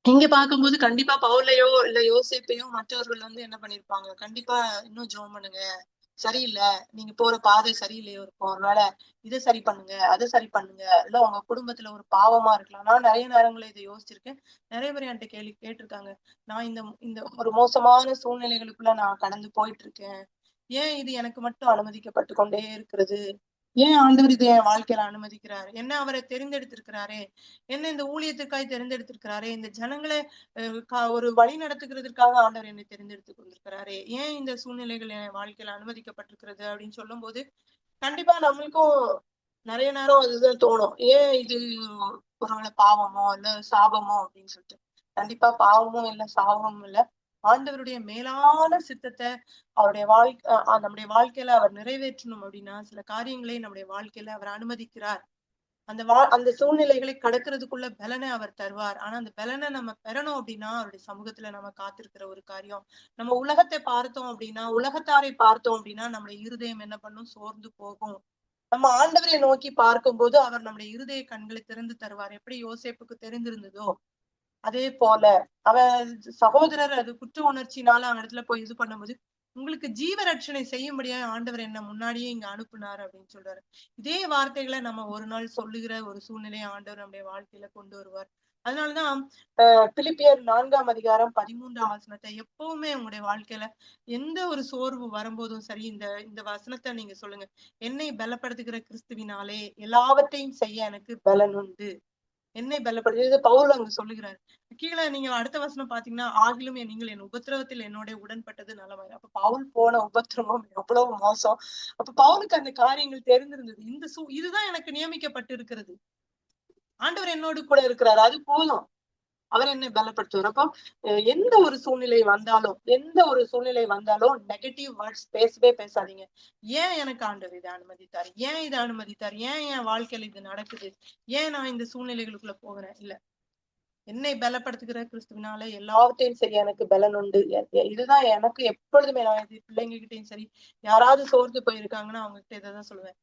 இங்க பார்க்கும்போது கண்டிப்பா பவுலையோ இல்ல யோசேப்பையோ மற்றவர்கள் வந்து என்ன பண்ணிருப்பாங்க, கண்டிப்பா இன்னும் ஜெபம் பண்ணுங்க, சரியில்லை, நீங்க போற பாதை சரியில்லையோ இருக்கும், ஒருவேளை இதை சரி பண்ணுங்க, அதை சரி பண்ணுங்க, இல்ல உங்க குடும்பத்துல ஒரு பாவமா இருக்கலாம். நான் நிறைய நேரங்களில் இதை யோசிச்சிருக்கேன். நிறைய பேர் என்கிட்ட கேட்டிருக்காங்க, நான் இந்த இந்த ஒரு மோசமான சூழ்நிலைகளுக்குள்ள நான் கடந்து போயிட்டு இருக்கேன், ஏன் இது எனக்கு மட்டும் அனுமதிக்கப்பட்டு கொண்டே இருக்கிறது, ஏன் ஆண்டவர் இதை என் வாழ்க்கையில அனுமதிக்கிறாரு, என்ன அவரை தெரிந்தெடுத்திருக்கிறாரே, என்ன இந்த ஊழியத்துக்காய் தெரிந்தெடுத்திருக்கிறாரே, இந்த ஜனங்களை ஒரு வழி நடத்துகிறதுக்காக ஆண்டவர் என்னை தெரிந்தெடுத்து கொண்டிருக்கிறாரே, ஏன் இந்த சூழ்நிலைகள் என் வாழ்க்கையில அனுமதிக்கப்பட்டிருக்கிறது அப்படின்னு சொல்லும் போது கண்டிப்பா நம்மளுக்கும் நிறைய நேரம் அதுதான் தோணும், ஏன் இது ஒருவேளை பாவமோ இல்ல சாபமோ அப்படின்னு சொல்லிட்டு. கண்டிப்பா பாவமும் இல்ல சாபமும் இல்ல, ஆண்டவருடைய மேலான சித்தத்தை அவருடைய நம்முடைய வாழ்க்கையில அவர் நிறைவேற்றணும் அப்படின்னா சில காரியங்களை நம்முடைய வாழ்க்கையில அவர் அனுமதிக்கிறார். அந்த சூழ்நிலைகளை கடக்கிறதுக்குள்ள பலனை அவர் தருவார். ஆனா அந்த பலனை நம்ம பெறணும் அப்படின்னா அவருடைய சமூகத்துல நம்ம காத்திருக்கிற ஒரு காரியம். நம்ம உலகத்தை பார்த்தோம் அப்படின்னா, உலகத்தாரை பார்த்தோம் அப்படின்னா நம்முடைய இருதயம் என்ன பண்ணும், சோர்ந்து போகும். நம்ம ஆண்டவரை நோக்கி பார்க்கும்போது அவர் நம்முடைய இருதய கண்களை திறந்து தருவார். எப்படி யோசேப்புக்கு தெரிந்திருந்ததோ அதே போல அவன் சகோதரர் அது குற்ற உணர்ச்சினால அவன் இடத்துல போய் இது பண்ணும்போது, உங்களுக்கு ஜீவ ரட்சணை செய்யும்படியா ஆண்டவர் என்ன முன்னாடியே இங்க அனுப்புனார் அப்படின்னு சொல்றாரு. இதே வார்த்தைகளை நம்ம ஒரு நாள் சொல்லுகிற ஒரு சூழ்நிலையை ஆண்டவர் நம்முடைய வாழ்க்கையில கொண்டு வருவார். அதனாலதான் பிலிப்பியர் 4ஆம் அதிகாரம் 13ஆம் வசனத்தை எப்பவுமே உங்களுடைய வாழ்க்கையில எந்த ஒரு சோர்வு வரும்போதும் சரி, இந்த இந்த வசனத்தை நீங்க சொல்லுங்க, என்னை பலப்படுத்துகிற கிறிஸ்துவினாலே எல்லாவற்றையும் செய்ய எனக்கு பலன் உண்டு. என்னை பலப்படுது பவுல் அங்க சொல்லுகிறாரு. கீழே நீங்க அடுத்த வசனம் பாத்தீங்கன்னா, ஆகிலும் நீங்கள் என் உபத்திரவத்தில் என்னோட உடன்பட்டது நலமாயிரு. அப்ப பவுல் போன உபத்திரவம் எவ்வளவு மோசம். அப்ப பவுலுக்கு அந்த காரியங்கள் தெரிந்திருந்தது. இதுதான் எனக்கு நியமிக்கப்பட்டு இருக்கிறது, ஆண்டவர் என்னோடு கூட இருக்கிறாரு, அது போதும், அவர் என்னை பலப்படுத்துவார். அப்போ எந்த ஒரு சூழ்நிலை வந்தாலும் நெகட்டிவ் வேர்ட்ஸ் பேசவே பேசாதீங்க. ஏன் எனக்கு ஆண்டவர் இதை அனுமதித்தார், ஏன் இதை அனுமதித்தார், ஏன் என் வாழ்க்கையில இது நடக்குது, ஏன் நான் இந்த சூழ்நிலைகளுக்குள்ள போகிறேன், இல்ல என்னை பலப்படுத்துகிற கிறிஸ்துவினால எல்லாவற்றையும் செய்ய எனக்கு பலன் உண்டு. இதுதான் எனக்கு எப்பொழுதுமே, நான் இது பிள்ளைங்க கிட்டையும் சரி, யாராவது சோர்ந்து போயிருக்காங்கன்னா அவங்க கிட்ட இதைதான் சொல்லுவேன்.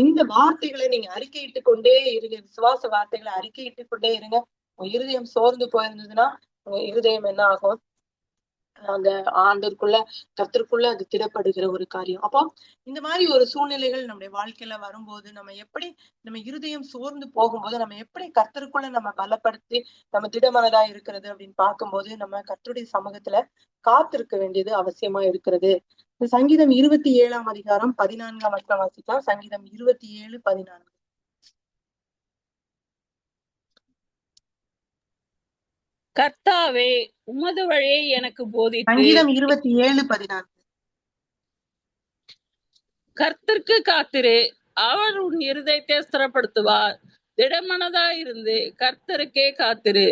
இந்த வார்த்தைகளை நீங்க அறிக்கையிட்டு கொண்டே இருங்க, விசுவாச வார்த்தைகளை அறிக்கையிட்டு கொண்டே இருங்க. உங்க இருதயம் சோர்ந்து போயிருந்ததுன்னா உங்க இருதயம் என்ன ஆகும், அந்த ஆண்டருக்குள்ள கர்த்தருக்குள்ள அது திடப்படுகிற ஒரு காரியம். அப்போ இந்த மாதிரி ஒரு சூழ்நிலைகள் நம்முடைய வாழ்க்கையில வரும்போது நம்ம இருதயம் சோர்ந்து போகும்போது நம்ம எப்படி கர்த்தருக்குள்ள நம்ம பலப்படுத்தி நம்ம திடமனதா இருக்கிறது அப்படின்னு பார்க்கும்போது நம்ம கர்த்தருடைய சமூகத்துல காத்திருக்க வேண்டியது அவசியமா இருக்கிறது. சங்கீதம் 27ஆம் அதிகாரம் 14ஆம் வசனம் வாசிக்கலாம். சங்கீதம் 27:14. கர்த்தாவே, உமது வழியை எனக்கு போதித்து சங்கீதம் 27:14. கர்த்தருக்கு காத்திரு, அவர் உன் இருதயத்தை ஸ்திரப்படுத்துவார். திடமனதா இருந்து கர்த்தருக்கே காத்திரு.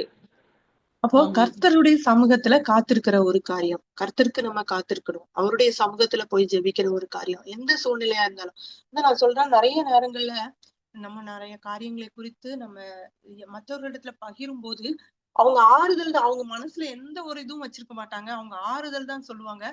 அப்போ கர்த்தருடைய சமூகத்துல காத்திருக்கிற ஒரு காரியம், கர்த்தருக்கு நம்ம காத்திருக்கணும், அவருடைய சமூகத்துல போய் ஜெபிக்கிற ஒரு காரியம் எந்த சூழ்நிலையா இருந்தாலும். நான் சொல்றேன், நிறைய நேரங்கள்ல நம்ம நிறைய காரியங்களை குறித்து நம்ம மற்றவர்களிடத்துல பகிரும் போது அவங்க ஆறுதல் தான், அவங்க மனசுல எந்த ஒரு இதுவும் வச்சிருக்க மாட்டாங்க, அவங்க ஆறுதல் தான் சொல்லுவாங்க.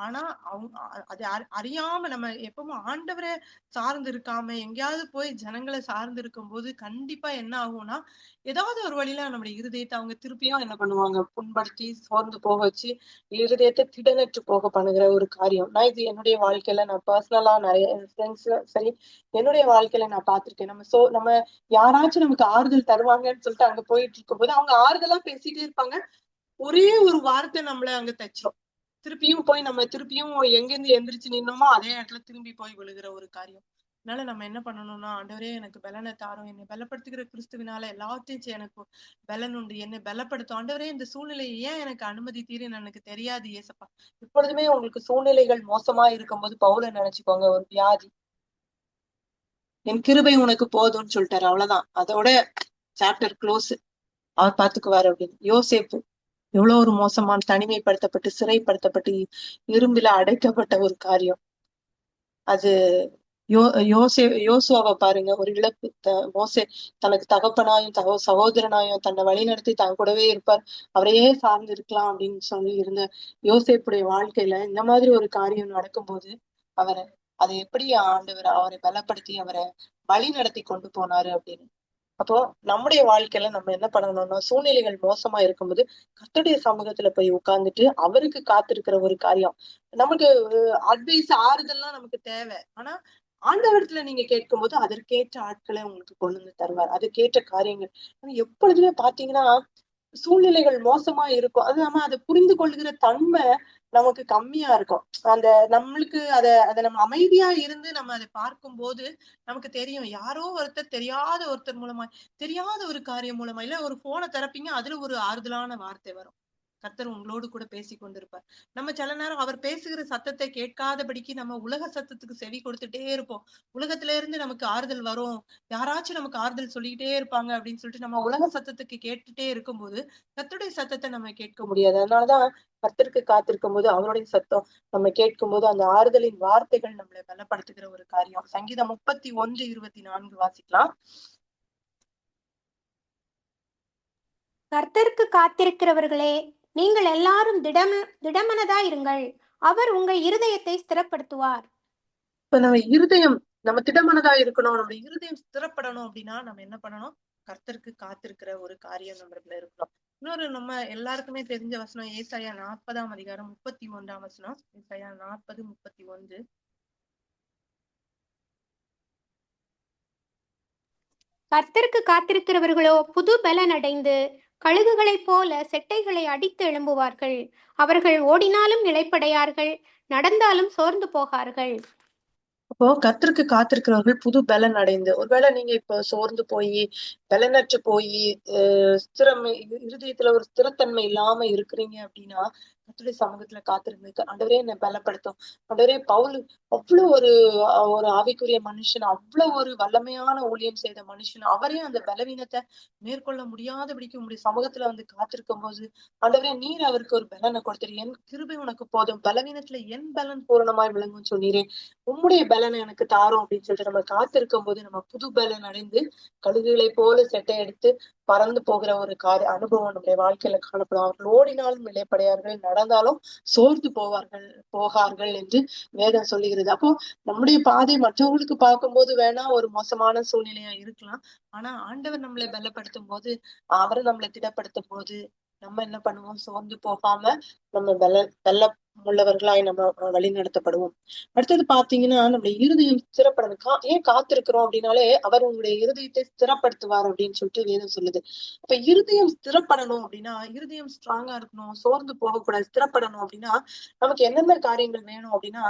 ஆனா அவங்க அது அறியாம நம்ம எப்பவும் ஆண்டவரை சார்ந்து இருக்காம எங்கேயாவது போய் ஜனங்களை சார்ந்து இருக்கும் போது கண்டிப்பா என்ன ஆகும்னா, ஏதாவது ஒரு வழியில நம்முடைய இருதயத்தை அவங்க திருப்பியும் என்ன பண்ணுவாங்க, புண்படுத்தி சோர்ந்து போக வச்சு இருதயத்தை திடனற்று போக பண்ணுகிற ஒரு காரியம். நான் இது என்னுடைய வாழ்க்கையில நான் பர்சனலா நிறைய ஃப்ரெண்ட்ஸ்ல சரி, என்னுடைய வாழ்க்கையில நான் பார்த்திருக்கேன். நம்ம யாராச்சும் நமக்கு ஆறுதல் தருவாங்கன்னு சொல்லிட்டு அங்க போயிட்டு இருக்கும்போது அவங்க ஆறுதலா பேசிட்டே இருப்பாங்க, ஒரே ஒரு வார்த்தை நம்மள அங்க தச்சிரும், திருப்பியும் எங்கிருந்து எந்திரிச்சு நின்னோமோ அதே இடத்துல திரும்பி போய் விழுகிற ஒரு காரியம். அதனால நம்ம என்ன பண்ணணும்னா, ஆண்டவரே எனக்கு பலனை தாரும், என்னை பலப்படுத்துகிற கிறிஸ்துவினால எல்லாத்தையும் எனக்கு பலன் உண்டு, என்னை பலப்படுத்தும் ஆண்டவரே, இந்த சூழ்நிலையை ஏன் எனக்கு அனுமதித்தீருன்னு எனக்கு தெரியாது ஏசப்பா. எப்பொழுதுமே உங்களுக்கு சூழ்நிலைகள் மோசமா இருக்கும்போது பவுலை நினைச்சுக்கோங்க, ஒரு வியாதி, என் கிருபை உனக்கு போதும்னு சொல்லிட்டாரு, அவ்வளவுதான், அதோட சாப்டர் க்ளோஸ், அவர் பாத்துக்குவாரு அப்படின்னு. யோசேப்பு எவ்வளவு ஒரு மோசமான தனிமைப்படுத்தப்பட்டு சிறைப்படுத்தப்பட்டு இரும்பில அடைக்கப்பட்ட ஒரு காரியம் அது. யோசுவாவை பாருங்க, ஒரு இழப்பு. மோசே தனக்கு தகப்பனாயும் சகோதரனாயும் தன்னை வழி நடத்தி தன் கூடவே இருப்பார், அவரையே சார்ந்து இருக்கலாம் அப்படின்னு சொல்லி இருந்த யோசேப்புடைய வாழ்க்கையில இந்த மாதிரி ஒரு காரியம் நடக்கும்போது அதை எப்படி ஆண்டவர் அவரை பலப்படுத்தி அவரை வழி நடத்தி கொண்டு போனாரு அப்படின்னு. அப்போ நம்முடைய வாழ்க்கையில நம்ம என்ன பண்ணணும்னா, சூழ்நிலைகள் மோசமா இருக்கும்போது கர்த்தருடைய சமூகத்துல போய் உட்கார்ந்துட்டு அவருக்கு காத்திருக்கிற ஒரு காரியம். நமக்கு அட்வைஸ் ஆறுதல்லாம் நமக்கு தேவை. ஆனா ஆண்டவரிடத்துல நீங்க கேட்கும்போது அதற்கேற்ற ஆட்களை உங்களுக்கு கொண்டு வந்து தருவார். அதுக்கேற்ற காரியங்கள் எப்பொழுதுமே பாத்தீங்கன்னா சூழ்நிலைகள் மோசமா இருக்கும். அது நம்ம அதை புரிந்து கொள்கிற தன்மை நமக்கு கம்மியா இருக்கும். அந்த நம்மளுக்கு அத நம்ம அமைதியா இருந்து நம்ம அதை பார்க்கும்போது நமக்கு தெரியும். யாரோ ஒருத்தர் தெரியாத ஒருத்தர் மூலமா தெரியாத ஒரு காரியம் மூலமா இல்ல ஒரு போனை திறப்பீங்க, அதுல ஒரு ஆறுதலான வார்த்தை வரும். கர்த்தர் உங்களோடு கூட பேசிக் கொண்டிருப்பார். நம்ம சில நேரம் அவர் பேசுகிற சத்தத்தை கேட்காதபடிக்கு நம்ம உலக சத்தத்துக்கு செவி கொடுத்துட்டே இருப்போம். உலகத்துல இருந்து நமக்கு ஆறுதல் வரும், யாராச்சும் நமக்கு ஆறுதல் சொல்லிக்கிட்டே இருப்பாங்க அப்படின்னு சொல்லிட்டு நம்ம உலக சத்தத்துக்கு கேட்டுட்டே இருக்கும்போது கர்த்தருடைய சத்தத்தை நம்ம கேட்க முடியாது. அதனாலதான் கர்த்தருக்கு காத்திருக்கும் போது அவருடைய சத்தம் நம்ம கேட்கும் போது அந்த ஆறுதலின் வார்த்தைகள் நம்மளை பலப்படுத்துகிற ஒரு காரியம். சங்கீதம் 31:24 வாசிக்கலாம். கர்த்தருக்கு காத்திருக்கிறவர்களே, நீங்கள் எல்லாரும் திடமனதாயிருங்கள். அவர் உங்கள் இருதயத்தை ஸ்திரப்படுத்துவார். இப்ப நம்ம இருதயம் நம்ம திடமனதா இருக்கணும், நம்ம இருதயம் ஸ்திரப்படணும் அப்படின்னா நம்ம என்ன பண்ணணும்? கர்த்தருக்கு காத்திருக்கிற ஒரு காரியம் நம்மளுக்குள்ள இருக்கணும். இன்னொரு நம்ம எல்லாருக்குமே தெரிஞ்ச வசனம் ஏசாயா 40:31 வசனம். ஏசாயா 40:31. கர்த்தருக்கு காத்திருக்கிறவர்களோ புது பலன் அடைந்து கழுகுகளைப் போல செட்டைகளை அடித்து எழும்புவார்கள். அவர்கள் ஓடினாலும் நிலைப்படையார்கள், நடந்தாலும் சோர்ந்து போகார்கள். அப்போ கர்த்தருக்கு காத்திருக்கிறவர்கள் புது பலன் அடைந்து, ஒருவேளை நீங்க இப்போ சோர்ந்து போய் பலனற்று போய் ஸ்திரம் இருதயத்துல ஒரு ஸ்திரத்தன்மை இல்லாம இருக்கிறீங்க அப்படின்னா கர்த்தருடைய சமூகத்துல காத்திருங்க. ஆண்டவரே என்னை பலப்படுத்தும். ஆண்டவரே பவுல் அவ்வளவு ஒரு ஆவிக்குரிய மனுஷன், அவ்வளவு ஒரு வல்லமையான ஊழியம் செய்த மனுஷன், அவரே அந்த பலவீனத்தை மேற்கொள்ள முடியாதபடிக்கு உங்களுடைய சமூகத்துல வந்து காத்திருக்கும் போது ஆண்டவரே நீர் அவருக்கு ஒரு பலனை கொடுத்துரு. என் கிருபை உனக்கு போதும், பலவீனத்துல என் பலன் பூரணமாய் விளங்கும் சொன்னீரே, உம்முடைய பலனை எனக்கு தாரும் அப்படின்னு சொல்லிட்டு நம்ம காத்திருக்கும் போது நம்ம புது பலன் அடைந்து கழுகுகளை போல செட்டை எடுத்து பறந்து போகிற ஒரு அனுபவம் நம்முடைய வாழ்க்கையில காணப்படும். அவர்கள் ஓடினாலும் நிலைப்படையார்கள், நடந்தாலும் சோர்ந்து போகார்கள் என்று வேதம் சொல்லுகிறது. அப்போ நம்முடைய பாதை மற்றவங்களுக்கு பார்க்கும்போது வேணா ஒரு மோசமான சூழ்நிலையா இருக்கலாம். ஆனா ஆண்டவர் நம்மளை பலப்படுத்தும் போது, அவரை நம்மளை திடப்படுத்தும் போது நம்ம என்ன பண்ணுவோம்? சோர்ந்து போகாம நம்ம வெள்ள உள்ளவர்களாய் நம்ம வழி நடத்தப்படுவோம். அடுத்தது பாத்தீங்கன்னா நம்ம இருதயம் ஸ்திரப்படணும். ஏன் காத்திருக்கிறோம் அப்படின்னாலே அவர் உங்களுடைய இருதயத்தை ஸ்திரப்படுத்துவார் அப்படின்னு சொல்லிட்டு வேதம் சொல்லுது. அப்ப இருதயம் ஸ்திரப்படணும் அப்படின்னா இருதயம் ஸ்ட்ராங்கா இருக்கணும், சோர்ந்து போகக்கூடாது. ஸ்திரப்படணும் அப்படின்னா நமக்கு என்னென்ன காரியங்கள் வேணும் அப்படின்னா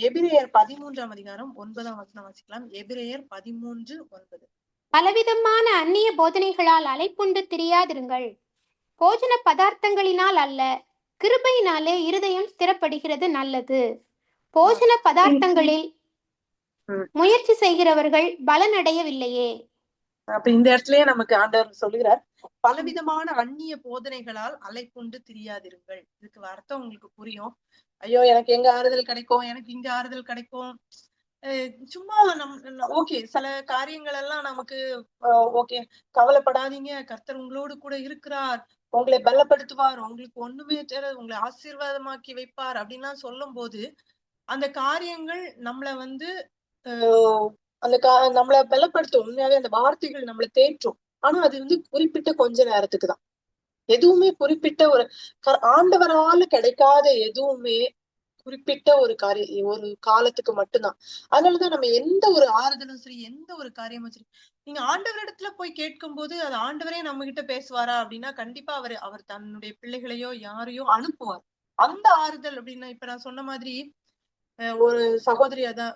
எபிரேயர் 13:9 வாசிக்கலாம். எபிரேயர் 13:9. பலவிதமான அந்நிய போதனைகளால் அலைப்புண்டு திரியாதிருங்கள். போஜன பதார்த்தங்களினால் அல்ல, கிருபையினாலே இருதயம் ஸ்திரப்படுகிறது நல்லது. போஜன பதார்த்தங்களில் முயற்சி செய்கிறவர்கள் பலன் அடையவில்லையே. அப்ப இந்த இடத்துலயே நமக்கு ஆண்டவர் சொல்லுகிறார், பலவிதமான அந்நிய போதனைகளால் அலைப்புண்டு திரியாதிருங்கள். இதுக்கு அர்த்தம் உங்களுக்கு புரியும். ஐயோ எனக்கு எங்க ஆறுதல் கிடைக்கும், எனக்கு இங்க ஆறுதல் கிடைக்கும், சும்மா ஓகே சில காரியங்கள் எல்லாம் நமக்கு ஓகே கவலைப்படாதீங்க, கர்த்தர் உங்களோடு கூட இருக்கிறார், உங்களை பலப்படுத்துவார், உங்களுக்கு ஒண்ணுமே தெரியாது, உங்களை ஆசீர்வாதமாக்கி வைப்பார் அப்படின்லாம் சொல்லும் போது அந்த காரியங்கள் நம்மள வந்து நம்மள பலப்படுத்தும். உண்மையாவே அந்த வார்த்தைகள் நம்மளை தேற்றும். ஆனா அது வந்து குறிப்பிட்ட கொஞ்ச நேரத்துக்குதான். எதுவுமே குறிப்பிட்ட ஒரு ஆண்டவரால கிடைக்காத எதுவுமே குறிப்பிட்ட ஒரு காலத்துக்கு மட்டும்தான். அதனாலதான் நம்ம எந்த ஒரு ஆறுதலும் சரி, எந்த ஒரு காரியமும் சரி, நீங்க ஆண்டவரிடத்துல போய் கேட்கும் போது அது ஆண்டவரே நம்ம கிட்ட பேசுவாரா அப்படின்னா கண்டிப்பா அவர் தன்னுடைய பிள்ளைகளையோ யாரையோ அனுப்புவார். அந்த ஆறுதல் அப்படின்னா இப்ப நான் சொன்ன மாதிரி ஒரு சகோதரி அதான்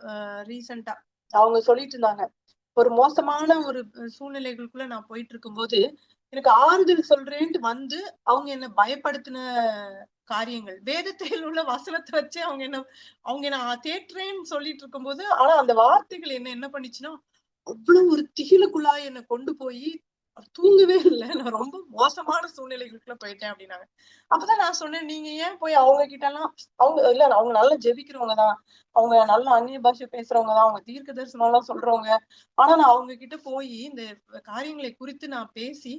ரீசெண்டா அவங்க சொல்லிட்டு இருந்தாங்க, ஒரு மோசமான ஒரு சூழ்நிலைகளுக்குள்ள நான் போயிட்டு இருக்கும்போது எனக்கு ஆறுதல் சொல்றேன்ட்டு வந்து அவங்க என்ன பயப்படுத்தின காரியங்கள், வேதத்தில் உள்ள வசனத்தை வச்சு அவங்க என்ன தேற்றுறேன்னு சொல்லிட்டு இருக்கும்போது, ஆனா அந்த வார்த்தைகள் என்ன பண்ணிச்சுன்னா அவ்வளவு ஒரு திகிலுக்குள்ளா என்னை கொண்டு போய் தூங்கவே இல்லை, நான் ரொம்ப மோசமான சூழ்நிலைகளுக்குள்ள போயிட்டேன் அப்படின்னாங்க. அப்பதான் நான் சொன்னேன், நீங்க ஏன் போய் அவங்க கிட்ட எல்லாம் அவங்க நல்லா ஜெபிக்கிறவங்கதான், அவங்க நல்ல அந்நிய பாஷை பேசுறவங்கதான், அவங்க தீர்க்க தரிசனம் எல்லாம் சொல்றவங்க. ஆனா நான் அவங்க கிட்ட போய் இந்த காரியங்களை குறித்து நான் பேசி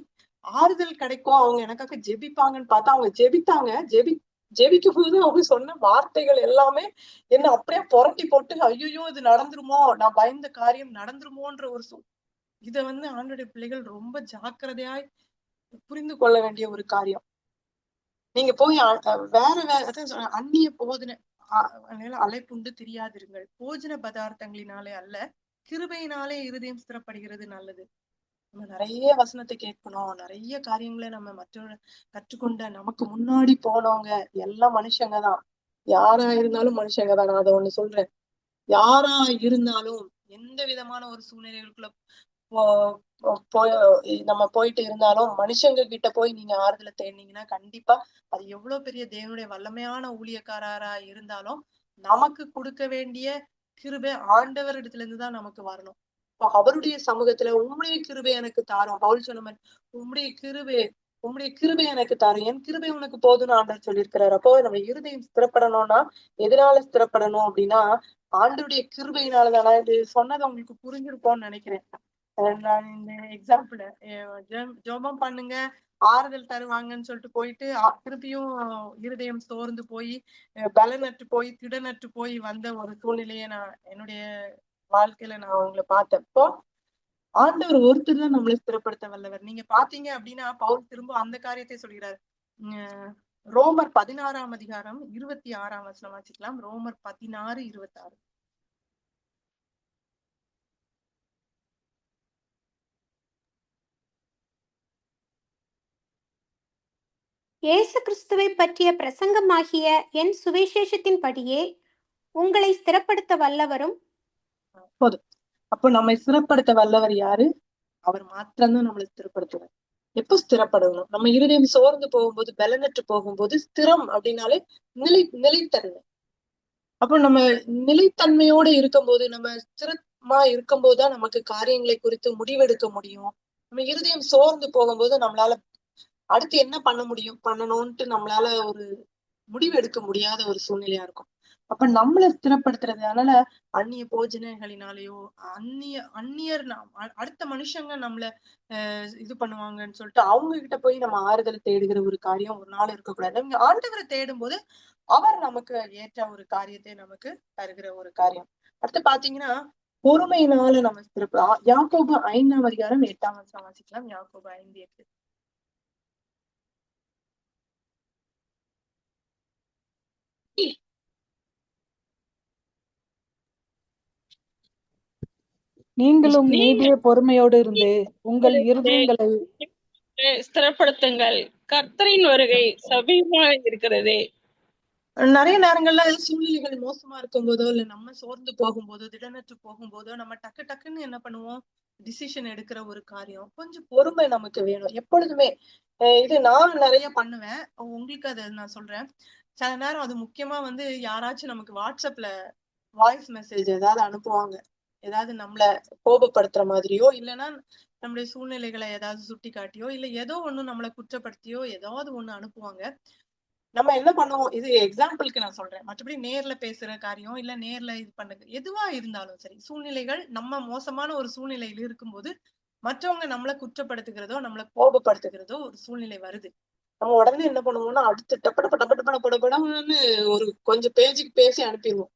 ஆறுதல் கிடைக்கும், அவங்க எனக்காக ஜெபிப்பாங்கன்னு பார்த்தா அவங்க ஜெபிக்கும் போது அவங்க சொன்ன வார்த்தைகள் எல்லாமே என்ன அப்படியே புரட்டி போட்டு ஐயோ இது நடந்துருமோ, நான் பயந்த காரியம் நடந்துருமோன்ற ஒரு இத ஆண்டோடைய பிள்ளைகள் ரொம்ப ஜாக்கிரதையாய் புரிந்து கொள்ள வேண்டிய ஒரு காரியம். நீங்க போய் வேற அதான் அந்நிய போதனை அழைப்புண்டு தெரியாதிருங்கள். போஜன பதார்த்தங்களினாலே அல்ல, கிருபையினாலே இருதயம் ஸ்திரப்படுகிறது நல்லது. நம்ம நிறைய வசனத்தை கேட்கணும், நிறைய காரியங்களை நம்ம மற்றவங்க கற்றுக்கொண்ட நமக்கு முன்னாடி போனவங்க எல்லாம் மனுஷங்கதான். யாரா இருந்தாலும் மனுஷங்கதான். நான் அதை ஒண்ணு சொல்றேன், யாரா இருந்தாலும் எந்த விதமான ஒரு சூழ்நிலைகளுக்குள்ள நம்ம போயிட்டு இருந்தாலும் மனுஷங்க கிட்ட போய் நீங்க ஆறுதலை தேடினீங்கன்னா கண்டிப்பா அது எவ்வளவு பெரிய தேவனுடைய வல்லமையான ஊழியக்காரரா இருந்தாலும் நமக்கு கொடுக்க வேண்டிய கிருபை ஆண்டவர் இடத்துல இருந்துதான் நமக்கு வரணும். இப்போ அவருடைய சமூகத்துல உம்முடைய கிருபை எனக்கு தாரும். பவுல் சொன்ன மாதிரி உம்முடைய கிருபை எனக்கு தாரும், என் கிருபை உனக்கு போதும்னு ஆண்டவர் சொல்லியிருக்கிறாரு. அப்போ நம்ம இருதயம் ஸ்திரப்படணும்னா எதனால ஸ்திரப்படணும் அப்படின்னா ஆண்டவருடைய கிருபையினாலதான். நான் இது சொன்னது உங்களுக்கு புரிஞ்சிருப்போம்னு நினைக்கிறேன். நான் இந்த எக்ஸாம்பிள் ஜெபம் பண்ணுங்க ஆறுதல் தருவாங்கன்னு சொல்லிட்டு போயிட்டு திருப்பியும் இருதயம் சோர்ந்து போய் பலனற்று போய் திடனற்று போய் வந்த ஒரு சூழ்நிலையை நான் என்னுடைய வாழ்க்கையில நான் அவங்களை பார்த்தப்போ ஆண்டவர் ஒருத்தர் தான் நம்மளை ஸ்திரப்படுத்த வல்லவர். நீங்க பாத்தீங்க அப்படின்னா பவுல் திரும்ப அந்த காரியத்தை சொல்கிறார். ரோமர் 16 அதிகாரம் 26 வசனம் வாசிக்கலாம். ரோமர் 16:26. இயேசு கிறிஸ்துவை பற்றிய பிரசங்கமாகிய என் சுவிசேஷத்தின்படியே உங்களை ஸ்திரப்படுத்த வல்லவரும். போதும். அப்போ நம்மை ஸ்திரப்படுத்த வல்லவர் யாரு? அவர் மாத்திரம்தான் நம்மளை ஸ்திரப்படுத்துவார். எப்போ ஸ்திரப்படணும்? நம்ம இருதயம் சோர்ந்து போகும்போது, பலனற்று போகும்போது. ஸ்திரம் அப்படின்னாலே நிலைத்தன்மை. அப்போ நம்ம நிலைத்தன்மையோட இருக்கும்போது, நம்ம ஸ்திரமா இருக்கும்போதுதான் நமக்கு காரியங்களை குறித்து முடிவெடுக்க முடியும். நம்ம இருதயம் சோர்ந்து போகும்போது நம்மளால அடுத்து என்ன பண்ணணும்ட்டு நம்மளால ஒரு முடிவு எடுக்க முடியாத ஒரு சூழ்நிலையா இருக்கும். அப்ப நம்மளை ஸ்திரப்படுத்துறது. அதனால அந்நிய போஜனைகளினாலேயோ அந்நியர் அடுத்த மனுஷங்க நம்மள இது பண்ணுவாங்கன்னு சொல்லிட்டு அவங்க கிட்ட போய் நம்ம ஆறுதல் தேடுகிற ஒரு காரியம் ஒரு நாள் இருக்கக்கூடாது. நம்ம ஆண்டவரை தேடும் போது அவர் நமக்கு ஏற்ற ஒரு காரியத்தை நமக்கு தருகிற ஒரு காரியம். அடுத்து பாத்தீங்கன்னா பொறுமையினால நம்ம ஸ்திரப்பு. யாக்கோபு 5 அதிகாரம் 8 வசனம் வாசிக்கலாம். யாக்கோபு 5:8. நீங்களும் நீடிய பொறுமையோடு இருந்து உங்கள் இருதயங்களை ஸ்திரப்படுத்துங்கள், கர்த்தரின் வருகை சமீபமாக இருக்கிறதே. நிறைய நேரங்கள்ல சூழ்நிலைகள் மோசமா இருக்கும் போதோ இல்ல நம்ம சோர்ந்து போகும்போதோ திடனற்று போகும்போதோ நம்ம டக்குன்னு என்ன பண்ணுவோம், டிசிஷன் எடுக்கிற ஒரு காரியம். கொஞ்சம் பொறுமை நமக்கு வேணும் எப்பொழுதுமே. இது நான் நிறைய பண்ணுவேன், உங்களுக்கு அதை நான் சொல்றேன். சில நேரம் அது முக்கியமா யாராச்சும் நமக்கு வாட்ஸ்அப்ல வாய்ஸ் மெசேஜ் ஏதாவது அனுப்புவாங்க, ஏதாவது நம்மள கோபப்படுத்துற மாதிரியோ இல்லைன்னா நம்மளுடைய சூழ்நிலைகளை ஏதாவது சுட்டி காட்டியோ இல்ல ஏதோ ஒண்ணு நம்மளை குற்றப்படுத்தியோ ஏதாவது ஒண்ணு அனுப்புவாங்க. நம்ம என்ன பண்ணுவோம், இது எக்ஸாம்பிளுக்கு நான் சொல்றேன், மற்றபடி நேர்ல பேசுற காரியம் இல்ல நேர்ல இது பண்ணுது எதுவா இருந்தாலும் சரி, சூழ்நிலைகள் நம்ம மோசமான ஒரு சூழ்நிலையில இருக்கும்போது மற்றவங்க நம்மளை குற்றப்படுத்துகிறதோ நம்மளை கோபப்படுத்துகிறதோ ஒரு சூழ்நிலை வருது. நம்ம உடனே என்ன பண்ணுவோம்னா அடுத்து டப்படன்னு ஒரு கொஞ்சம் பேஜுக்கு பேசி அனுப்பிடுவோம்.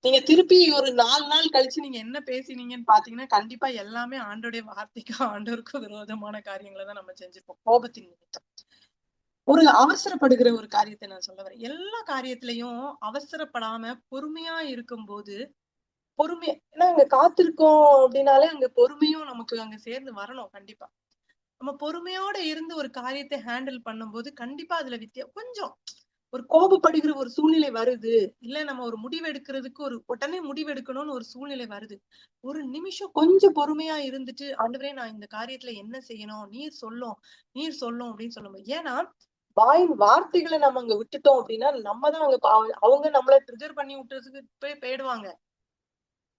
நீங்க திருப்பி ஒரு 4 நாள் கழிச்சு நீங்க என்ன பேசினீங்கன்னு பாத்தீங்கன்னா கண்டிப்பா எல்லாமே ஆண்டோடைய வார்த்தைக்கும் ஆண்டோருக்கும் விரோதமான காரியங்களை தான் நம்ம செஞ்சிருப்போம் கோபத்தின் நிமித்தம். ஒரு அவசரப்படுகிற ஒரு காரியத்தை நான் சொல்ல வரேன். எல்லா காரியத்திலையும் அவசரப்படாம பொறுமையா இருக்கும்போது ஏன்னா அங்க காத்திருக்கோம் அப்படின்னாலே அங்க பொறுமையும் நமக்கு அங்க சேர்ந்து வரணும். கண்டிப்பா நம்ம பொறுமையோட இருந்து ஒரு காரியத்தை ஹேண்டில் பண்ணும்போது கண்டிப்பா அதுல கொஞ்சம் ஒரு கோபப்படுகிற ஒரு சூழ்நிலை வருது, இல்ல நம்ம ஒரு முடிவு எடுக்கிறதுக்கு ஒரு உடனே முடிவு எடுக்கணும்னு ஒரு சூழ்நிலை வருது. ஒரு நிமிஷம் கொஞ்சம் பொறுமையா இருந்துட்டு ஆண்டவரே நான் இந்த காரியத்துல என்ன செய்யணும், நீர் சொல்லும் அப்படின்னு சொல்லும்போது. ஏன்னா வாயின் வார்த்தைகளை நம்ம அங்க விட்டுட்டோம் அப்படின்னா நம்ம தான் அங்க அவங்க நம்மள ட்ரிகர் பண்ணி விட்டுறதுக்கு போயிடுவாங்க.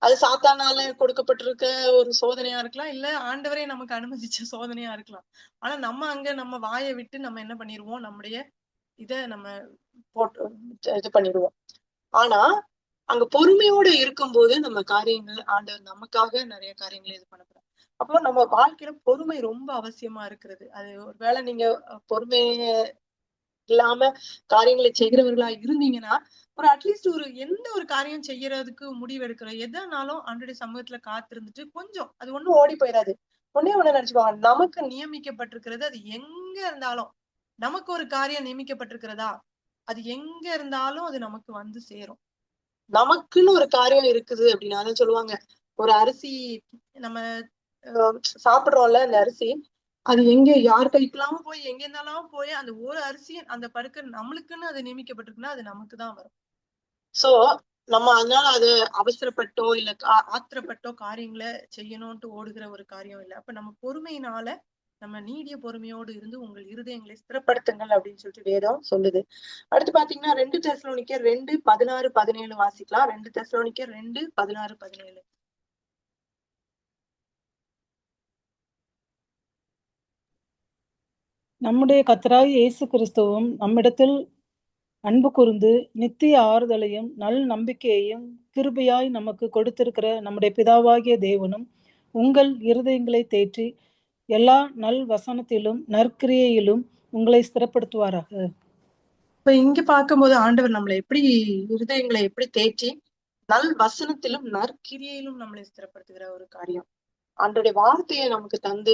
அது சாத்தானால கொடுக்கப்பட்டிருக்க ஒரு சோதனையா இருக்கலாம், இல்ல ஆண்டவரே நமக்கு அனுமதிச்ச சோதனையா இருக்கலாம். ஆனா நம்ம அங்க நம்ம வாயை விட்டு நம்ம என்ன பண்ணிடுவோம், நம்முடைய இத நம்ம போட்டு இது பண்ணிடுவோம். ஆனா அங்க பொறுமையோட இருக்கும்போது நம்ம காரியங்கள் ஆண்டவர் நமக்காக நிறைய காரியங்களை இது பண்ணப்படுறோம். அப்போ நம்ம வாழ்க்கையில பொறுமை ரொம்ப அவசியமா இருக்கிறது. அது ஒருவேளை நீங்க பொறுமைய இல்லாம காரியங்களை செய்கிறவர்களா இருந்தீங்கன்னா ஒரு அட்லீஸ்ட் எந்த ஒரு காரியம் செய்யறதுக்கு முடிவு எடுக்கிற எதானாலும் ஆண்டோடைய சமூகத்துல காத்திருந்துட்டு கொஞ்சம் அது ஒண்ணும் ஓடி போயிடாது. ஒண்ணு நினைச்சுக்கோங்க, நமக்கு நியமிக்கப்பட்டிருக்கிறது அது எங்க இருந்தாலும், நமக்கு ஒரு காரியம் நியமிக்கப்பட்டிருக்கிறதா அது எங்க இருந்தாலும் அது நமக்கு வந்து சேரும். நமக்குன்னு ஒரு காரியம் இருக்குது அப்படின்னா அதான் சொல்லுவாங்க, ஒரு அரிசி நம்ம சாப்பிடுறோம்ல, அந்த அரிசி அது எங்க யார் கைக்கெல்லாம் போய் எங்க இருந்தாலும் போய் அந்த ஒரு அரிசி அந்த பருக்க நம்மளுக்குன்னு அது நியமிக்கப்பட்டிருக்குன்னா அது நமக்கு தான் வரும். சோ நம்ம அதனால அது அவசரப்பட்டோ இல்ல ஆத்திரப்பட்டோ காரியங்களை செய்யணும்ட்டு ஓடுகிற ஒரு காரியம் இல்லை. அப்ப நம்ம பொறுமையினால நம்ம நீடிய பொறுமையோடு இருந்து உங்கள் இருதயங்களை ஸ்திரப்படுத்துங்கள் அப்படின்னு சொல்லிட்டு வேதம் சொல்லுது. அடுத்து பாத்தீங்கன்னா 2 தெசலோனிக்கர் 2:16-17 வாசிக்கலாம். 2 தெசலோனிக்கர் 2:16-17. நம்முடைய கர்த்தராகிய இயேசு கிறிஸ்துவும் நம்மிடத்தில் அன்பு கூர்ந்து நித்திய ஆறுதலையும் நல் நம்பிக்கையையும் கிருபையாய் நமக்கு கொடுத்திருக்கிற நம்முடைய பிதாவாகிய தேவனும் உங்கள் இருதயங்களை தேற்றி எல்லா நல் வசனத்திலும் நற்கிரியையிலும் உங்களை ஸ்திரப்படுத்துவாராக. இப்ப இங்க பார்க்கும்போது ஆண்டவர் நம்மளை எப்படி இருதயங்களை எப்படி தேற்றி நல் வசனத்திலும் நற்கிரியையிலும் நம்மளை ஸ்திரப்படுத்துகிற ஒரு காரியம். ஆண்டோடைய வார்த்தையை நமக்கு தந்து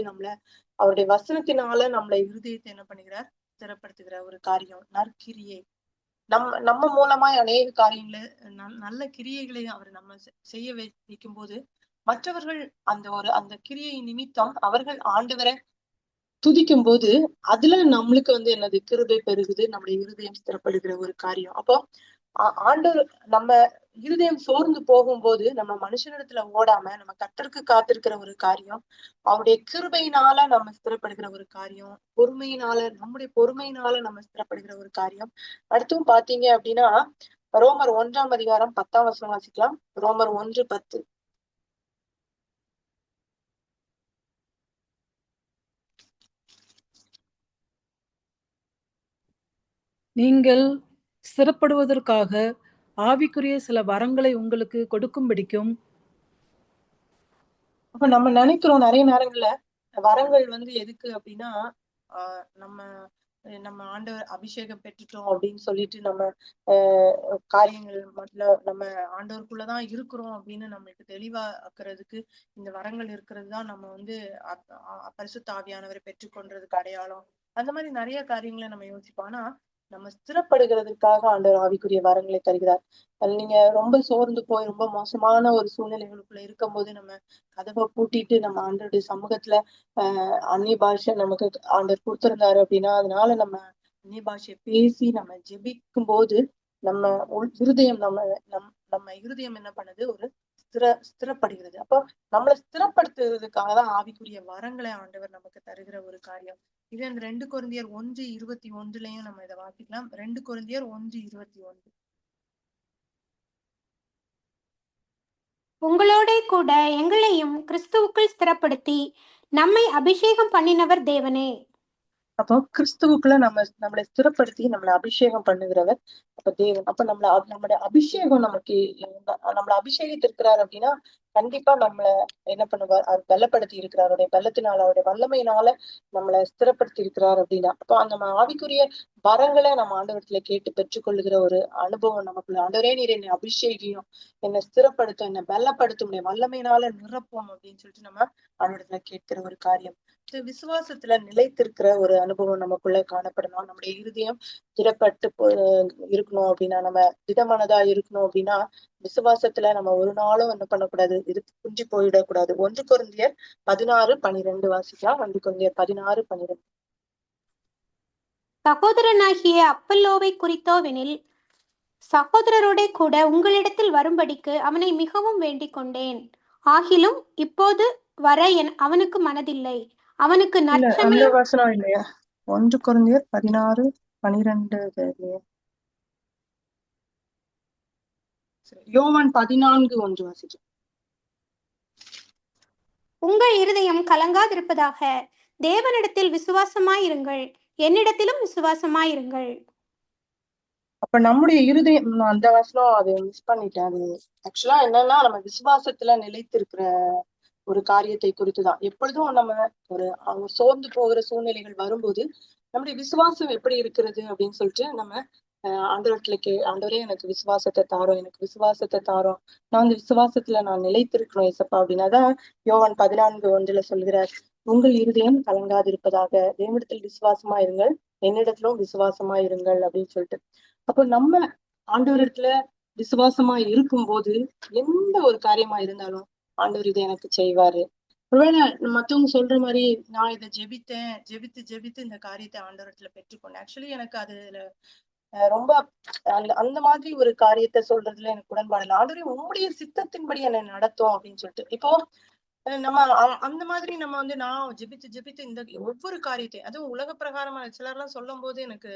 அவருடைய வசனத்தினால நம்மளை இருதயத்தை என்ன பண்ணுகிறார், ஸ்திரப்படுத்துகிற ஒரு காரியம் நற்கிரியை. நம்ம மூலமாய் அநேக காரியங்களை நல்ல கிரியைகளை அவர் நம்ம செய்ய வைக்கும் போது மற்றவர்கள் அந்த கிரியை நிமித்தம் அவர்கள் ஆண்டவரை துதிக்கும் போது அதுல நம்மளுக்கு என்னது கிருபை பெருகுது, நம்முடைய இருதயம் ஸ்திரப்படுகிற ஒரு காரியம். அப்போ ஆண்டவர் நம்ம இருதயம் சோர்ந்து போகும்போது நம்ம மனுஷனிடத்துல ஓடாம நம்ம கர்த்தருக்கு காத்திருக்கிற ஒரு காரியம், அவருடைய கிருபையினால நம்ம ஸ்திரப்படுகிற ஒரு காரியம், நம்முடைய பொறுமையினால நம்ம ஸ்திரப்படுகிற ஒரு காரியம். அடுத்தும் பாத்தீங்க அப்படின்னா ரோமர் 1:10 வாசிக்கலாம். ரோமர் 1:10. நீங்கள் ஸ்திரப்படுவதற்காக ஆவிக்குரிய சில வரங்களை உங்களுக்கு கொடுக்கும்படிக்கும். அப்ப நம்ம நினைக்கிறோம் நிறைய நேரங்கள்ல வரங்கள் எதுக்கு அப்படின்னா நம்ம நம்ம ஆண்டவர் அபிஷேகம் பெற்றுட்டோம் அப்படின்னு சொல்லிட்டு நம்ம காரியங்கள் நம்ம ஆண்டவருக்குள்ளதான் இருக்கிறோம் அப்படின்னு நம்மளுக்கு தெளிவாக்குறதுக்கு இந்த வரங்கள் இருக்கிறதுதான் நம்ம பரிசுத்த ஆவியானவரை பெற்றுக்கொண்டதுக்கு அடையாளம். அந்த மாதிரி நிறைய காரியங்களை நம்ம யோசிப்போம். ஆனா நம்ம ஸ்திரப்படுகிறதுக்காக ஆண்டவர் ஆவிக்குரிய வரங்களை தருகிறார். நீங்க ரொம்ப சோர்ந்து போய் ரொம்ப மோசமான ஒரு சூழ்நிலைகளுக்குள்ள இருக்கும் போது நம்ம கதவை பூட்டிட்டு நம்ம ஆண்டவருடைய சமூகத்துல அந்நிய பாஷை நமக்கு ஆண்டவர் கொடுத்திருந்தாரு அப்படின்னா அதனால நம்ம அந்நிய பாஷையை பேசி நம்ம ஜெபிக்கும் போது நம்ம இருதயம் நம்ம இருதயம் என்ன பண்ணுது, ஒரு ஸ்திரப்படுகிறது. அப்போ நம்மளை ஸ்திரப்படுத்துறதுக்காக தான் ஆவிக்குரிய வரங்களை ஆண்டவர் நமக்கு தருகிற ஒரு காரியம். இது அந்த 2 கொரிந்தியர் 1:21 நம்ம இதை வாசிக்கலாம். 2 கொரிந்தியர் 1:21. உங்களோட கூட எங்களையும் கிறிஸ்துவுக்குள் ஸ்திரப்படுத்தி நம்மை அபிஷேகம் பண்ணினவர் தேவனே. அப்போ கிறிஸ்துவுக்குள்ள நம்மளை ஸ்திரப்படுத்தி நம்மளை அபிஷேகம் பண்ணுகிறவர் அப்ப தேவன். அப்ப நம்மளுடைய அபிஷேகம் நம்மளை அபிஷேகித்திருக்கிறார் அப்படின்னா கண்டிப்பா நம்மளை என்ன பண்ணுவார், அவர் பலப்படுத்தி இருக்கிறார். அவருடைய பலத்தினால அவருடைய வல்லமையினால நம்மளை ஸ்திரப்படுத்தி இருக்கிறார் அப்படின்னா அப்போ நம்ம ஆவிக்குரிய வரங்களை நம்ம ஆண்டவரத்துல கேட்டு பெற்றுக்கொள்ளுகிற ஒரு அனுபவம் நமக்குள்ள. ஆண்டவரே நீர் என்னை அபிஷேகியும், என்னை ஸ்திரப்படுத்தும், என்னை பலப்படுத்தும், என்னை வல்லமையினால நிரப்பும் அப்படின்னு சொல்லிட்டு நம்ம ஆண்டவரத்துல கேட்கிற ஒரு காரியம். விசுவாசத்துல நிலைத்திருக்கிற ஒரு அனுபவம் நமக்குள்ள காணப்படணும். நம்முடைய இருதயம் திடப்பட்டு இருக்கணும் அப்படின்னா, நம்ம திடமானதா இருக்கணும் அப்படின்னா விசுவாசத்துல நம்ம ஒரு நாளும் என்ன பண்ணக்கூடாது, இது குஞ்சி போயிடக்கூடாது. 1 கொரிந்தியர் 16:12 வாசிக்கலாம். 1 கொரிந்தியர் 16:12. சகோதரனாகிய அப்பல்லோவை குறித்தோவெனில் சகோதரரோட கூட உங்களிடத்தில் வரும்படிக்கு அவனை மிகவும் வேண்டிக் கொண்டேன். ஆகிலும் இப்போது வர அவனுக்கு மனதில்லை. அவனுக்கு நற்சமயம் வசனம் இல்லையா? 1 கொரிந்தியர் 16:12. யோவான் 14:1 வாசிக்கலாம். உங்கள் இருதயம் கலங்காதிருப்பதாக. தேவனிடத்தில் விசுவாசமாயிருங்கள், என்னிடத்திலும் விசுவாசமாயிருங்கள். அப்ப நம்முடைய இருதயம், அந்த வசனம் அது மிஸ் பண்ணிட்டேன். அது ஆக்சுவலா என்னன்னா நம்ம விசுவாசத்துல நிலைத்திருக்கிற ஒரு காரியத்தை குறித்துதான். எப்பொழுதும் நம்ம ஒரு சோர்ந்து போகிற சூழ்நிலைகள் வரும்போது நம்முடைய விசுவாசம் எப்படி இருக்கிறது அப்படின்னு சொல்லிட்டு நம்ம ஆண்டவர்கிட்ட ஆண்டவரே எனக்கு விசுவாசத்தை தாரோம், எனக்கு விசுவாசத்தை தாரோம், நான் அந்த விசுவாசத்துல நான் நிலைத்திருக்கணும் ஏசப்பா அப்படின்னாதான் யோவான் 14:1 சொல்கிறார், உங்கள் இருதயம் கலங்காதிருப்பதாக, தேவனிடத்தில் விசுவாசமா இருங்கள், என்னிடத்திலும் விசுவாசமா இருங்கள் அப்படின்னு சொல்லிட்டு. அப்போ நம்ம ஆண்டவரிடத்துல விசுவாசமா இருக்கும்போது எந்த ஒரு காரியமா இருந்தாலும் ஆண்டவர் இதை எனக்கு செய்வாரு. ஒருவேளை மத்தவங்க சொல்ற மாதிரி நான் இதை ஜெபித்து இந்த காரியத்தை ஆண்டவரத்துல பெற்றுக்கொண்டேன். ஆக்சுவலி எனக்கு அதுல ரொம்ப அந்த மாதிரி ஒரு காரியத்தை சொல்றதுல எனக்கு உடன்பாடு இல்லை. ஆண்டவரே உம்முடைய சித்தத்தின்படி என்னை நடத்தும் அப்படின்னு சொல்லிட்டு. இப்போ நம்ம அந்த மாதிரி நம்ம வந்து நான் ஜெபித்து இந்த ஒவ்வொரு காரியத்தையும், அதுவும் உலக பிரகாரமா சிலர் எல்லாம் சொல்லும் போது எனக்கு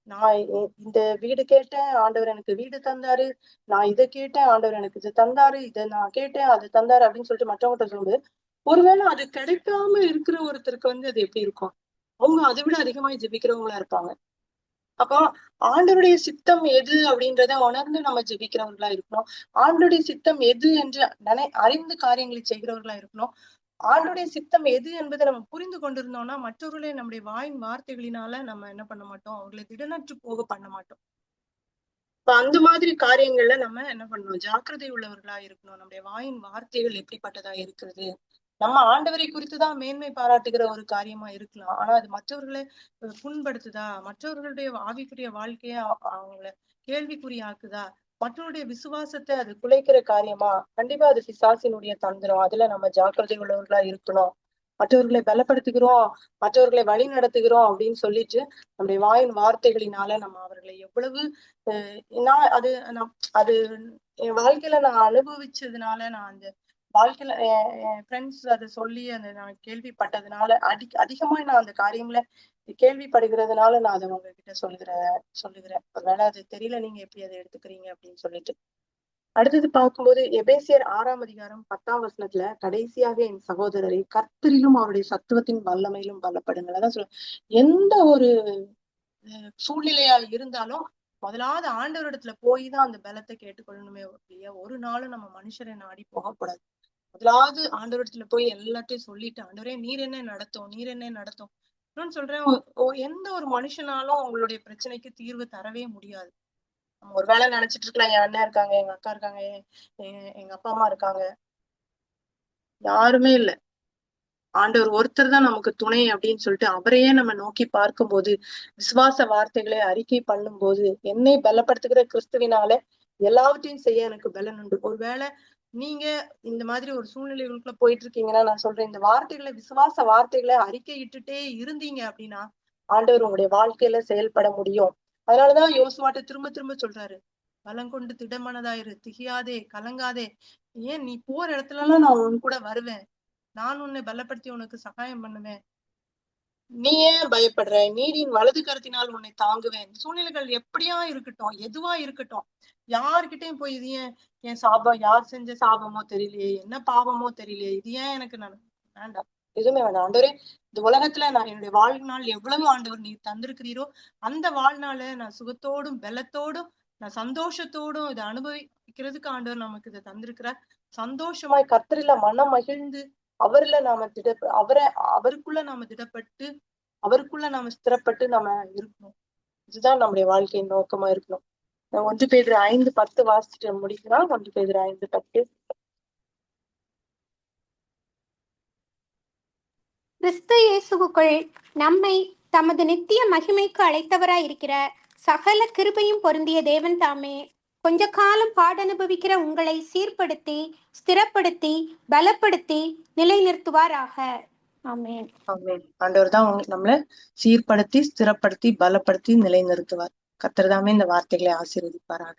நான் இந்த வீடு கேட்டேன், ஆண்டவர் எனக்கு வீடு தந்தாரு, நான் இதை கேட்டேன், ஆண்டவர் எனக்கு இது தந்தாரு, இதை நான் கேட்டேன், அது தந்தாரு அப்படின்னு சொல்லிட்டு மற்றவங்கள்ட்ட சொல்லும்போது, ஒருவேளை அது கிடைக்காம இருக்கிற ஒருத்தருக்கு வந்து அது எப்படி இருக்கும்? அவங்க அதை விட அதிகமா ஜெபிக்கிறவங்களா இருப்பாங்க. அப்போ ஆண்டவருடைய சித்தம் எது அப்படின்றத உணர்ந்து நம்ம ஜெபிக்கிறவர்களா இருக்கணும். ஆண்டவருடைய சித்தம் எது என்று அறிந்து காரியங்களை செய்கிறவர்களா இருக்கணும். ஆண்டவருடைய சித்தம் எது என்பதை நம்ம புரிந்து கொண்டிருந்தோம்னா மற்றவர்களே நம்முடைய வாயின் வார்த்தைகளினால நம்ம என்ன பண்ண மாட்டோம், அவர்களை திடனற்று போக பண்ண மாட்டோம். இப்ப அந்த மாதிரி காரியங்கள்ல நம்ம என்ன பண்ணணும், ஜாக்கிரதை உள்ளவர்களா இருக்கணும். நம்முடைய வாயின் வார்த்தைகள் எப்படிப்பட்டதா இருக்கிறது, நம்ம ஆண்டவரை குறித்துதான் மேன்மை பாராட்டுகிற ஒரு காரியமா இருக்கலாம், ஆனா அது மற்றவர்களை புண்படுத்துதா, மற்றவர்களுடைய ஆவிக்குரிய வாழ்க்கைய அவங்கள கேள்விக்குறியாக்குதா, மற்றவருடைய விசுவாசத்தை அது குலைக்கிற காரியமா, கண்டிப்பா அது பிசாசினுடைய தந்திரம். அதுல நம்ம ஜாக்கிரதை உள்ளவர்களா இருக்கணும். மற்றவர்களை பலப்படுத்துகிறோம், மற்றவர்களை வழி நடத்துகிறோம் அப்படின்னு சொல்லிட்டு நம்முடைய வாயின் வார்த்தைகளினால நம்ம அவர்களை எவ்வளவு நான் அது என் வாழ்க்கையில நான் அனுபவிச்சதுனால, நான் அந்த வாழ்க்கையில என் ஃப்ரெண்ட்ஸ் அதை சொல்லி அந்த நான் கேள்விப்பட்டதுனால அதிகமா நான் அந்த காரியங்களை கேள்விப்படுகிறதுனால நான் அதை உங்ககிட்ட சொல்லுகிறேன். ஒருவேளை அது தெரியல, நீங்க எப்படி அதை எடுத்துக்கிறீங்க அப்படின்னு சொல்லிட்டு. அடுத்தது பார்க்கும்போது எபேசியர் 6:10 கடைசியாக என் சகோதரரை கர்த்தரிலும் அவருடைய சத்துவத்தின் வல்லமையிலும் பலப்படுங்கள். அதான் சொல்ல, எந்த ஒரு சூழ்நிலையா இருந்தாலும் முதலாவது ஆண்டவரிடத்துல போய் தான் அந்த பலத்தை கேட்டுக்கொள்ளணுமே இல்லையா? ஒரு நாளும் நம்ம மனுஷரை நாடி போகக்கூடாது. முதலாவது ஆண்டவரிடத்துல போய் எல்லாத்தையும் சொல்லிட்டு, ஆண்டவரே நீர் என்ன நடத்தும், நீர் என்ன நடத்தும். இன்னொன்னு சொல்றேன், எந்த ஒரு மனுஷனாலும் அவங்களுடைய பிரச்சனைக்கு தீர்வு தரவே முடியாது. நம்ம ஒரு வேலை நினைச்சிட்டு இருக்கலாம், என் அண்ணன் இருக்காங்க, எங்க அக்கா இருக்காங்க, எங்க அப்பா அம்மா இருக்காங்க, யாருமே இல்ல, ஆண்டவர் ஒருத்தர் தான் நமக்கு துணை அப்படின்னு சொல்லிட்டு அவரையே நம்ம நோக்கி பார்க்கும்போது, விசுவாச வார்த்தைகளை அறிக்கை பண்ணும் போது, என்னை பலப்படுத்துகிற கிறிஸ்துவினால எல்லாவற்றையும் செய்ய எனக்கு பலன் உண்டு. ஒருவேளை நீங்க இந்த மாதிரி ஒரு சூழ்நிலைகளுக்குள்ள போயிட்டு இருக்கீங்கன்னா, நான் சொல்றேன், இந்த வார்த்தைகளை, விசுவாச வார்த்தைகளை அறிக்கையிட்டுட்டே இருந்தீங்க அப்படின்னா ஆண்டவர் உங்களுடைய வாழ்க்கையில செயல்பட முடியும். அதனாலதான் யோசுவாட்ட திரும்ப திரும்ப சொல்றாரு, பலங்கொண்டு திடமனதாயிரு, திகியாதே, கலங்காதே, ஏன் நீ போற இடத்துல எல்லாம் நான் உன் கூட வருவேன், நான் உன்னை பலப்படுத்தி உனக்கு சகாயம் பண்ணுவேன், நீ ஏன் பயப்படுற, நீரின் வலது கரத்தினால் உன்னை தாங்குவேன். சூழ்நிலைகள் எப்படியா இருக்கட்டும், எதுவா இருக்கட்டும், யார்கிட்டயும் போய் இது ஏன் என் சாபம், யார் செஞ்ச சாபமோ தெரியலையே, என்ன பாவமோ தெரியலையே, இது ஏன் எனக்கு வேண்டாம், எதுவுமே வேண்டாம். ஆண்டவரே, இந்த உலகத்துல நான் என்னுடைய வாழ்நாள் எவ்வளவு ஆண்டவர் நீர் தந்திருக்கிறீரோ அந்த வாழ்நாளை நான் சுகத்தோடும் பலத்தோடும் நான் சந்தோஷத்தோடும் இதை அனுபவிக்கிறதுக்கு ஆண்டவர் நமக்கு இதை தந்திருக்கிறார். சந்தோஷமாய் கர்த்தரில மனம் மகிழ்ந்து அவருக்குள்ள நாம திடப்பட்டு அவருக்குள்ள நாம ஸ்திரப்பட்டு நாம இருக்கணும். இதுதான் நம்முடைய வாழ்க்கையின் நோக்கமா இருக்கணும். 1 பேதுரு 5:10 வாசிச்சுட்டு முடிக்கலாம். 1 பேதுரு 5:10. கிறிஸ்து இயேசுவுக்குள் நம்மை தமது நித்திய மகிமைக்கு அழைத்தவராய் இருக்கிற சகல கிருபையும் பொருந்திய தேவன் தாமே கொஞ்ச காலம் பாடனுபவிக்கிற உங்களை சீர்படுத்தி, ஸ்திரப்படுத்தி, பலப்படுத்தி நிலைநிறுத்துவாராக. ஆமென். ஆமென். ஆண்டவர் தான் நம்மளை சீர்படுத்தி, ஸ்திரப்படுத்தி, பலப்படுத்தி நிலைநிறுத்துவார். கர்த்தர் தாமே இந்த வார்த்தைகளை ஆசீர்வதிப்பாராக.